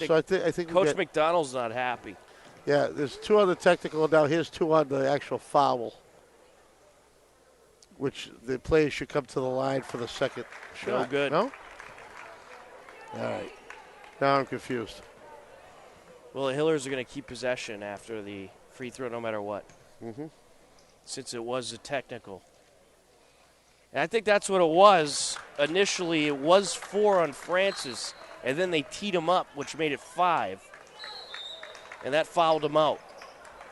think Coach McDonald's not happy. Yeah, there's 2 on the technical. Now here's 2 on the actual foul, which the players should come to the line for the second shot. No good. No? All right. Now I'm confused. Well, the Hillers are going to keep possession after the free throw no matter what. Mm-hmm. Since it was a technical. And I think that's what it was. Initially, it was 4 on Francis, and then they teed him up, which made it 5. And that fouled him out.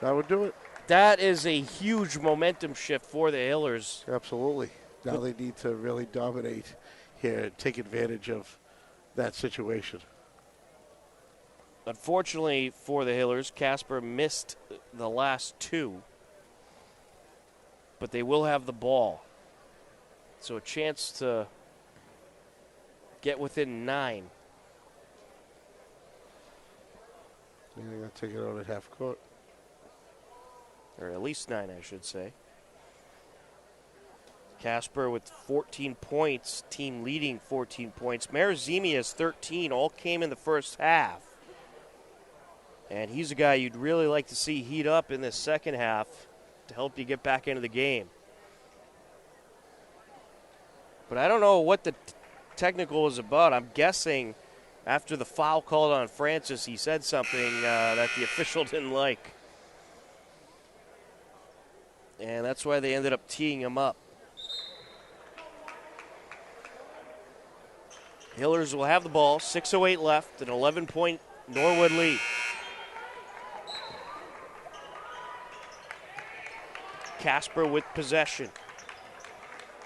That would do it. That is a huge momentum shift for the Hillers. Absolutely. Now they need to really dominate here and take advantage of that situation. Unfortunately for the Hillers, Casper missed the last 2. But they will have the ball. So a chance to get within 9. Yeah, they're going to take it out at half court. Or at least 9, I should say. Casper with 14 points, team leading 14 points. Marizimi has 13, all came in the first half. And he's a guy you'd really like to see heat up in this second half to help you get back into the game. But I don't know what the technical was about. I'm guessing after the foul called on Francis, he said something that the official didn't like. And that's why they ended up teeing him up. Hillers will have the ball, 6:08 left, an 11-point Norwood lead. Casper with possession.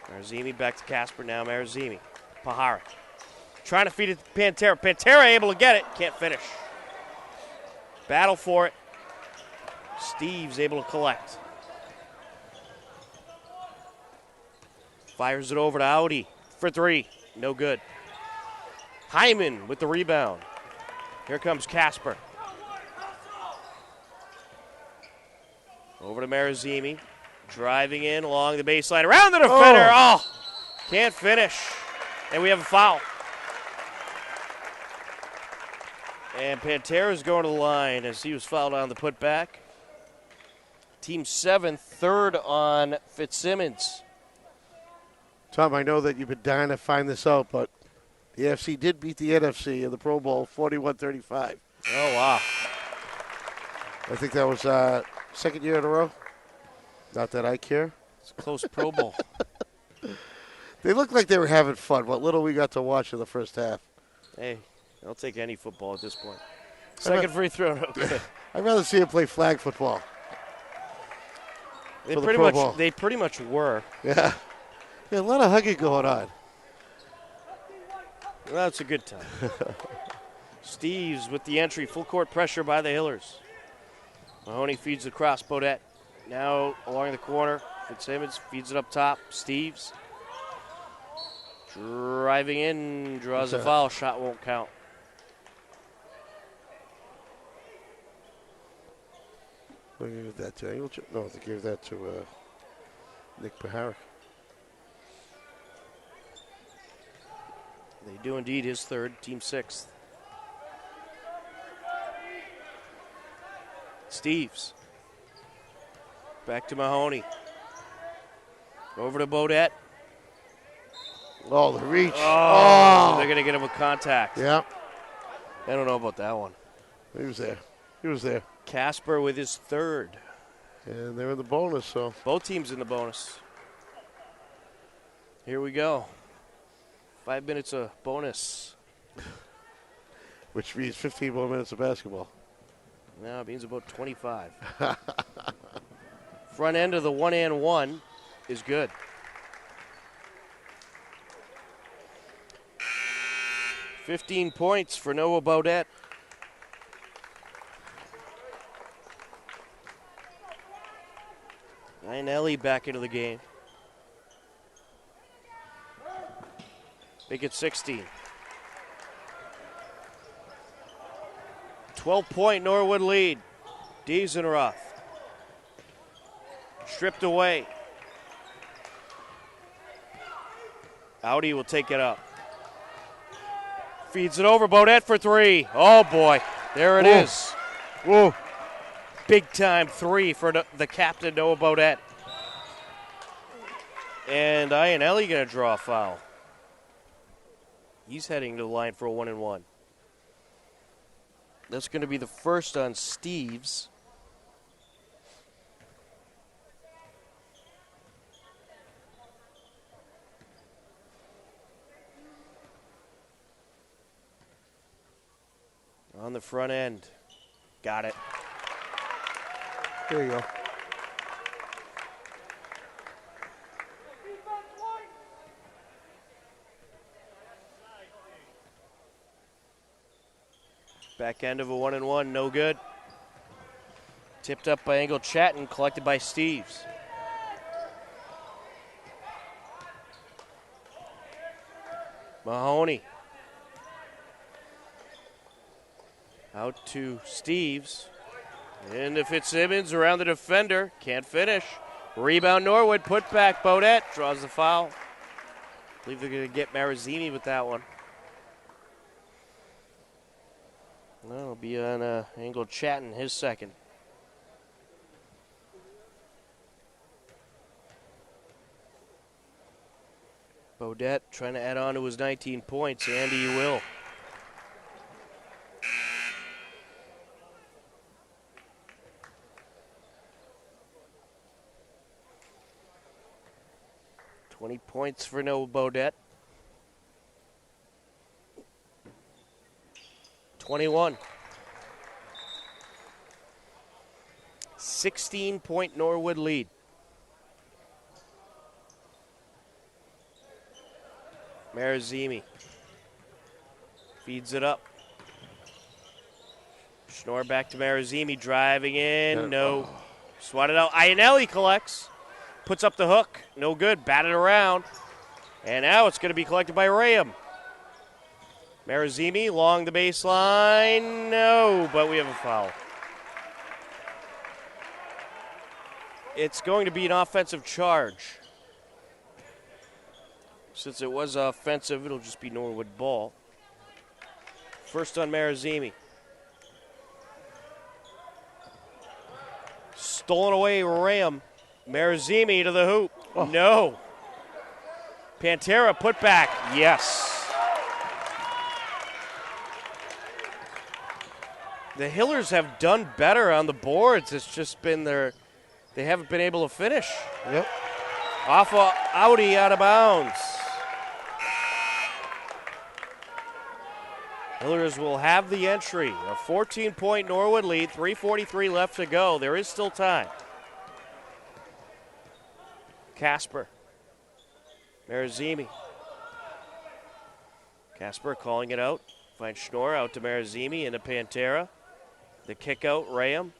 Marazimi back to Casper now. Marazimi. Pahara. Trying to feed it to Pantera. Pantera able to get it. Can't finish. Battle for it. Steve's able to collect. Fires it over to Audi for three. No good. Hyman with the rebound. Here comes Casper. Over to Marazimi. Driving in along the baseline. Around the defender. Oh, can't finish. And we have a foul. And Pantera's going to the line as he was fouled on the putback. Team 7, third on Fitzsimmons. Tom, I know that you've been dying to find this out, but the AFC did beat the NFC in the Pro Bowl 41-35. Oh, wow. I think that was second year in a row. Not that I care. It's a close Pro Bowl. They looked like they were having fun. What little we got to watch in the first half. Hey, I'll take any football at this point. Second free throw. Okay. I'd rather see him play flag football. They pretty much were. Yeah. Yeah, a lot of hugging going on. Well, that's a good time. Steves with the entry. Full court pressure by the Hillers. Mahoney feeds across Bodette. Now along the corner. Fitzsimmons feeds it up top. Steves. Driving in. Draws a foul. Shot won't count. Who gave that to? No, they gave that to Nick Pahara. They do indeed his third, team 6th. Steves. Back to Mahoney. Over to Bodette. Oh, the reach. Oh, they're going to get him with contact. Yeah. I don't know about that one. He was there. He was there. Casper with his third. And they're in the bonus, so. Both teams in the bonus. Here we go. 5 minutes of bonus. Which means 15 more minutes of basketball. No, it means about 25. Front end of the 1-and-1 is good. $15 points for Noah Bodette. Ellie back into the game. Make it 16. 12-point Norwood lead. Diesenroth. Stripped away. Audi will take it up. Feeds it over. Bodette for three. Oh, boy. There it is. Whoa. Big-time three for the captain, Noah Bodette. And Iannelli going to draw a foul. He's heading to the line for a 1-and-1. That's going to be the first on Steves. On the front end. Got it. There you go. Back end of a 1-and-1, no good. Tipped up by Engel Chatton, collected by Steves. Mahoney. Out to Steves. Into Fitzsimmons around the defender. Can't finish. Rebound Norwood. Put back Bodette. Draws the foul. I believe they're going to get Marazimi with that one. That'll be on Engel Chatton, his second. Bodette trying to add on to his 19 points. Andy, you will. $20 points for Noah Bodette. 21. 16-point Norwood lead. Marazimi feeds it up. Schnorr back to Marazimi, driving in. No. Swatted out. Iannelli collects. Puts up the hook. No good. Batted around. And now it's going to be collected by Rayam. Marazimi along the baseline. No, but we have a foul. It's going to be an offensive charge. Since it was offensive, it'll just be Norwood ball. First on Marazimi. Stolen away, Rayam. Marazimi to the hoop. Oh. No. Pantera put back. Yes. The Hillers have done better on the boards. It's just been they haven't been able to finish. Yep. Off of Audi, out of bounds. Hillers will have the entry. A 14-point Norwood lead, 3:43 left to go. There is still time. Casper. Marazimi. Casper calling it out. Finds Schnorr out to Marazimi into Pantera. The kick out, Rayam.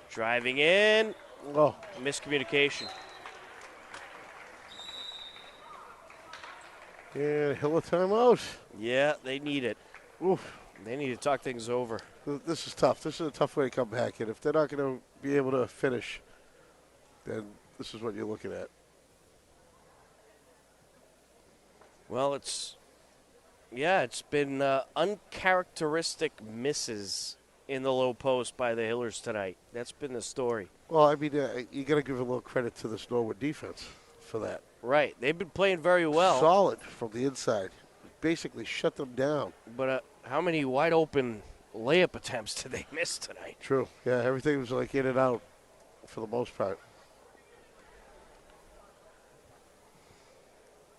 Driving in. Oh. Miscommunication. Yeah, Hiller timeout. Yeah, they need it. Oof. They need to talk things over. This is tough. This is a tough way to come back. And if they're not going to be able to finish, then this is what you're looking at. Well, it's been uncharacteristic misses in the low post by the Hillers tonight. That's been the story. Well, I mean, you got to give a little credit to this Norwood defense for that. Right. They've been playing very well. Solid from the inside. Basically shut them down. But how many wide open layup attempts did they miss tonight? True. Yeah, everything was like in and out for the most part.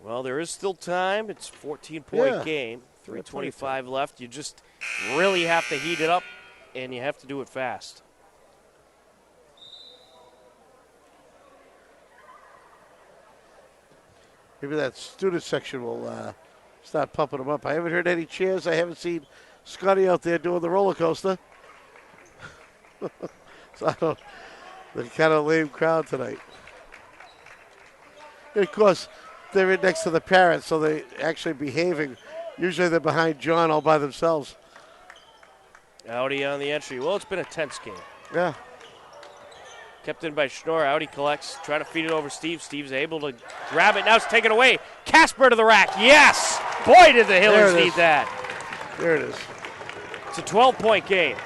Well, there is still time. It's a 14-point game. 3:25 left. You just really have to heat it up, and you have to do it fast. Maybe that student section will start pumping them up. I haven't heard any cheers. I haven't seen Scotty out there doing the roller coaster. So I don't. They're kind of a lame crowd tonight. And of course, they're in next to the parents, so they're actually behaving. Usually they're behind John all by themselves. Audi on the entry. Well, it's been a tense game. Yeah. Kept in by Schnorr. Audi collects, trying to feed it over Steve. Steve's able to grab it. Now it's taken away. Casper to the rack. Yes! Boy, did the Hillers need that. There it is. It's a 12-point game.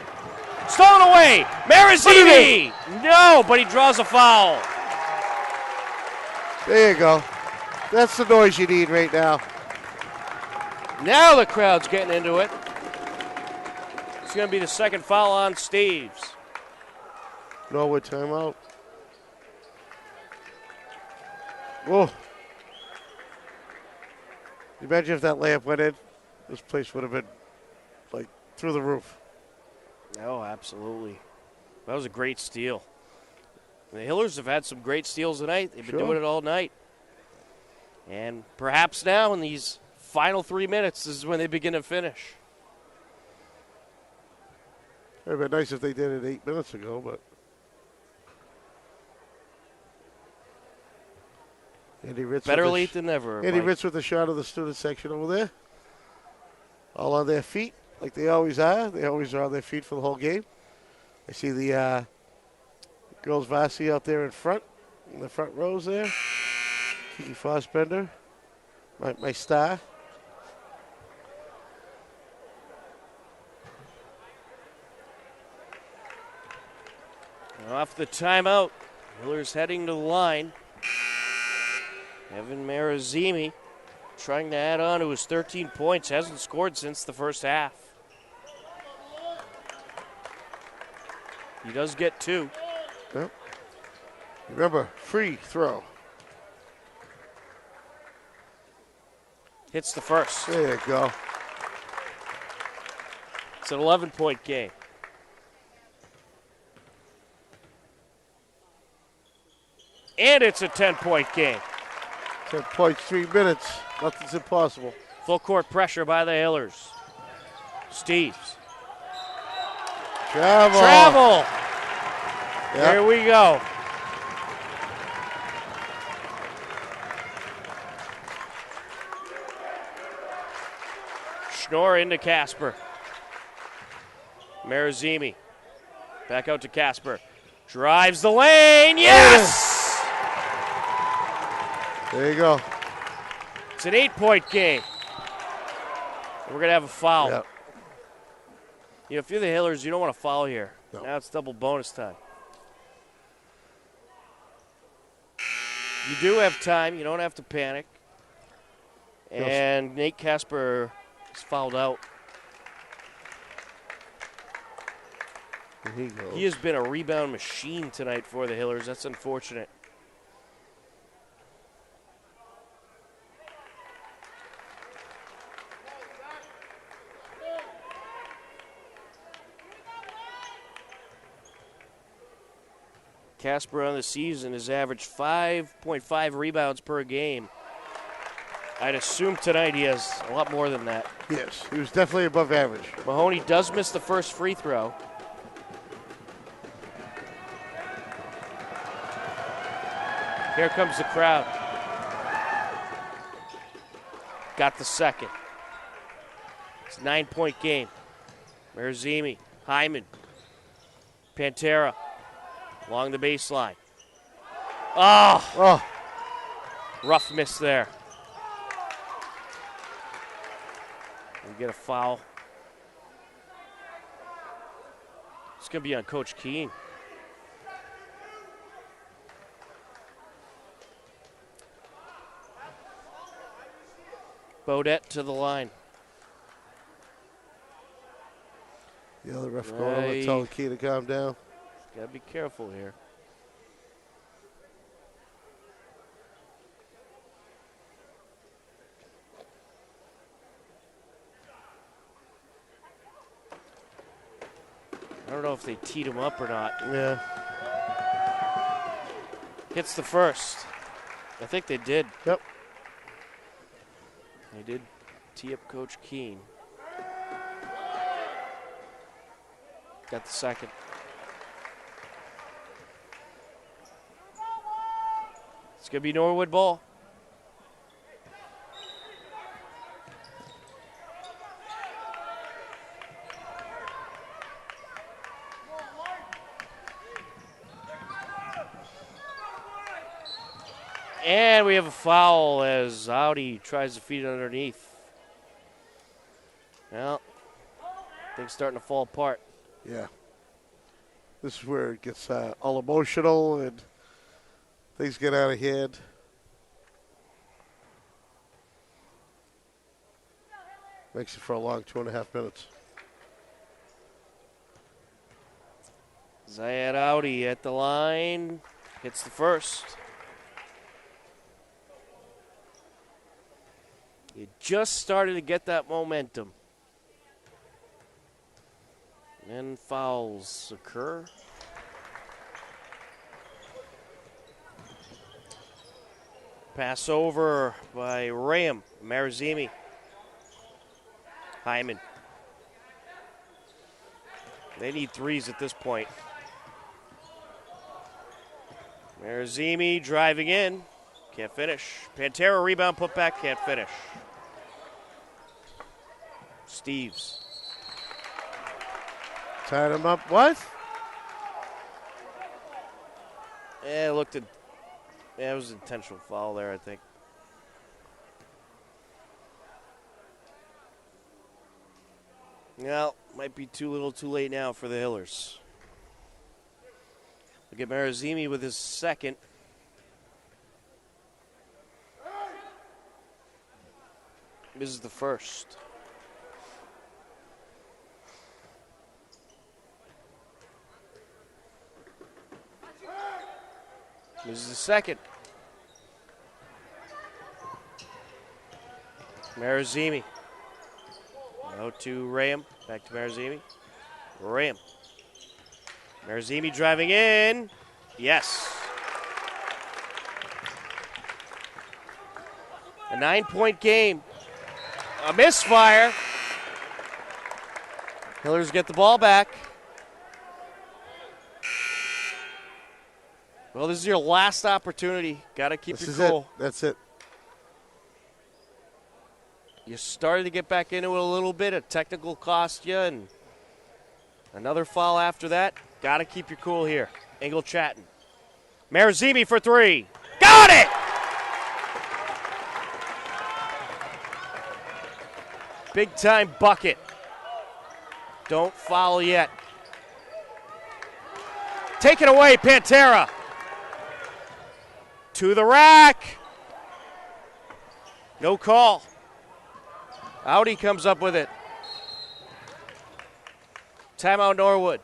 Stolen away. Marazimi. No, but he draws a foul. There you go. That's the noise you need right now. Now the crowd's getting into it. It's going to be the second foul on Steves. Norwood timeout. Whoa. Imagine if that layup went in. This place would have been like through the roof. Oh, absolutely. That was a great steal. The Hillers have had some great steals tonight. They've been doing it all night. And perhaps now in these final 3 minutes, this is when they begin to finish. It would have been nice if they did it 8 minutes ago, but. Andy Ritz better late than never. Andy Ritz with the shot of the student section over there. All on their feet, like they always are. They always are on their feet for the whole game. I see the girls Varsity out there in front, in the front rows there. Kiki Fossbender, my star. Off the timeout, Hillers heading to the line. Evan Marazimi trying to add on to his 13 points. Hasn't scored since the first half. He does get 2. Yep. Remember, free throw. Hits the first. There you go. It's an 11-point game. And it's a 10-point game. 10 points, 3 minutes. Nothing's impossible. Full court pressure by the Hillers. Steves. Travel. Yep. There we go. Schnorr into Casper. Marazimi. Back out to Casper. Drives the lane. Yes! There you go. It's an 8-point game. We're going to have a foul. Yep. You know, if you're the Hillers, you don't want to foul here. No. Now it's double bonus time. You do have time. You don't have to panic. And Nate Casper is fouled out. Here he goes. He has been a rebound machine tonight for the Hillers. That's unfortunate. Casper on the season has averaged 5.5 rebounds per game. I'd assume tonight he has a lot more than that. Yes, he was definitely above average. Mahoney does miss the first free throw. Here comes the crowd. Got the second. It's a 9-point game. Marazimi, Hyman, Pantera along the baseline. Oh! Rough miss there. We get a foul. It's going to be on Coach Keene. Bodette to the line. The other ref going over to tell the key to calm down. Got to be careful here. I don't know if they teed him up or not. Yeah. Hits the first. I think they did. Yep. They did tee up Coach Keene. Got the second. It's going to be Norwood ball. And we have a foul as Audi tries to feed it underneath. Well, things starting to fall apart. Yeah. This is where it gets all emotional and things get out of hand. Makes it for a long 2.5 minutes. Zayed Audi at the line. Hits the first. You just started to get that momentum. And fouls occur. Pass over by Ram. Marazimi. Hyman. They need threes at this point. Marazimi driving in. Can't finish. Pantera rebound, put back, can't finish. Steves. Tied him up. What? Yeah, it looked at. Yeah, it was an intentional foul there, I think. Well, might be too little too late now for the Hillers. Look at Marazimi with his second. Misses the first. Misses the second. Marazimi. Now to Rayam. Back to Marazimi. Rayam. Marazimi driving in. Yes. A 9-point game. A misfire. Hillers get the ball back. Well, this is your last opportunity. Got to keep your cool. That's it. You started to get back into it a little bit. A technical cost you, and another foul after that. Got to keep your cool here. Engel chatting. Marazimi for three. Got it! Big time bucket. Don't foul yet. Take it away, Pantera. To the rack. No call. Audi comes up with it. Timeout Norwood.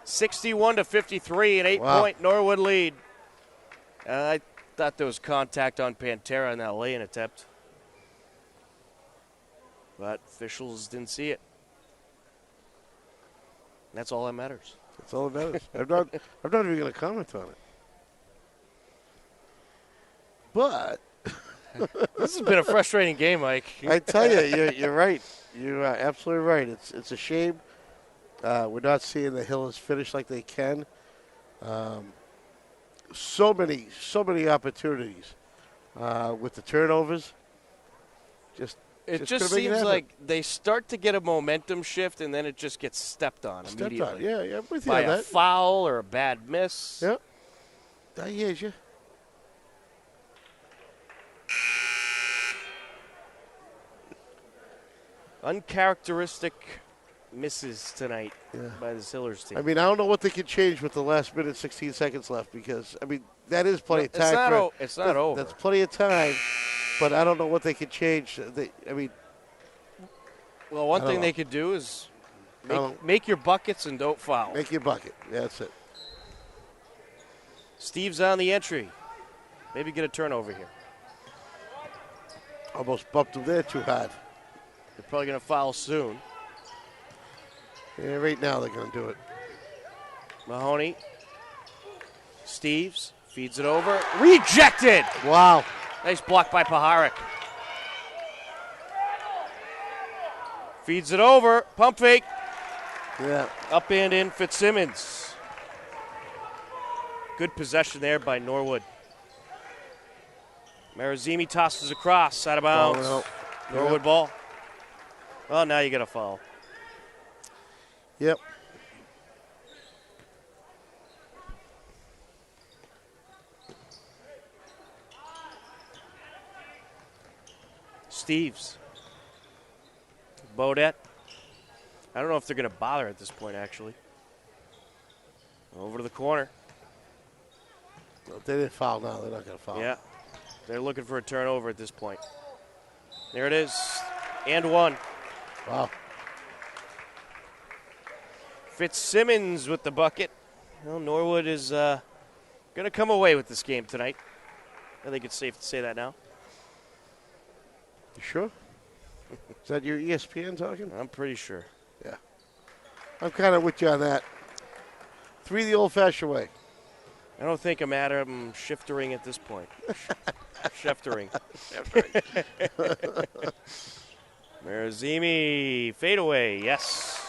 61-53, an 8-point Norwood lead. I thought there was contact on Pantera in that lay-in attempt. But officials didn't see it. That's all that matters. That's all that matters. I'm not even going to comment on it. But this has been a frustrating game, Mike. I tell you, you're right. You are absolutely right. It's a shame we're not seeing the Hillers finish like they can. So many opportunities with the turnovers. It just seems like they start to get a momentum shift, and then it just gets stepped on immediately. Yeah, I'm with you by on a that. foul or a bad miss. Yep. I hear you. Uncharacteristic misses tonight by the Hillers team. I mean, I don't know what they can change with the last minute, 16 seconds left, because, I mean, that is plenty of time. It's not over. That's plenty of time, but I don't know what they can change. Well, one thing they could do is make your buckets and don't foul. Make your bucket. Yeah, that's it. Steve's on the entry. Maybe get a turnover here. Almost bumped him there too hard. They're probably going to foul soon. Yeah, right now they're going to do it. Mahoney. Steves feeds it over. Rejected! Wow. Nice block by Paharic. Feeds it over. Pump fake. Yeah. Up and in Fitzsimmons. Good possession there by Norwood. Marazimi tosses across, out of bounds. Norwood ball. Well, now you get a foul. Yep. Steves. Bodette. I don't know if they're going to bother at this point, actually. Over to the corner. Well, if they didn't foul now, they're not going to foul. Yeah. They're looking for a turnover at this point. There it is. And one. Wow. Fitzsimmons with the bucket. Well, Norwood is going to come away with this game tonight. I think it's safe to say that now. You sure? Is that your ESPN talking? I'm pretty sure. Yeah. I'm kind of with you on that. 3 the old-fashioned way. I don't think I'm Adam Shiftering at this point. Shiftering. Marazimi, fadeaway, yes.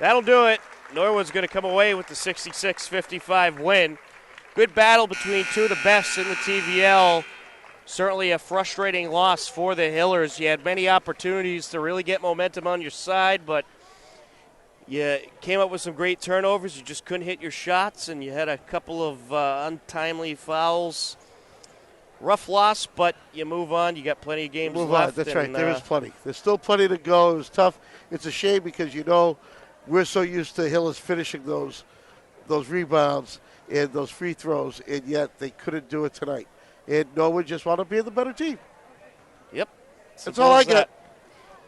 That'll do it. Norwood's going to come away with the 66-55 win. Good battle between two of the best in the TVL. Certainly a frustrating loss for the Hillers. You had many opportunities to really get momentum on your side, but you came up with some great turnovers. You just couldn't hit your shots, and you had a couple of untimely fouls. Rough loss, but you move on. You got plenty of games left. That's right. There is plenty. There's still plenty to go. It was tough. It's a shame because we're so used to Hillers finishing those rebounds and those free throws, and yet they couldn't do it tonight. And Norwood just wound up being the better team. Yep. That's all I got.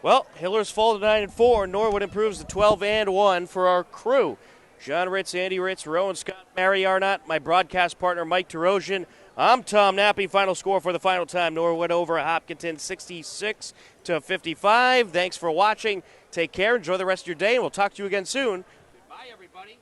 Well, Hillers fall to 9-4. Norwood improves to 12-1 for our crew. John Ritz, Andy Ritz, Rowan Scott, Mary Arnott, my broadcast partner Mike Terosian. I'm Tom Nappy. Final score for the final time. Norwood over Hopkinton 66-55. Thanks for watching. Take care. Enjoy the rest of your day, and we'll talk to you again soon. Goodbye, everybody.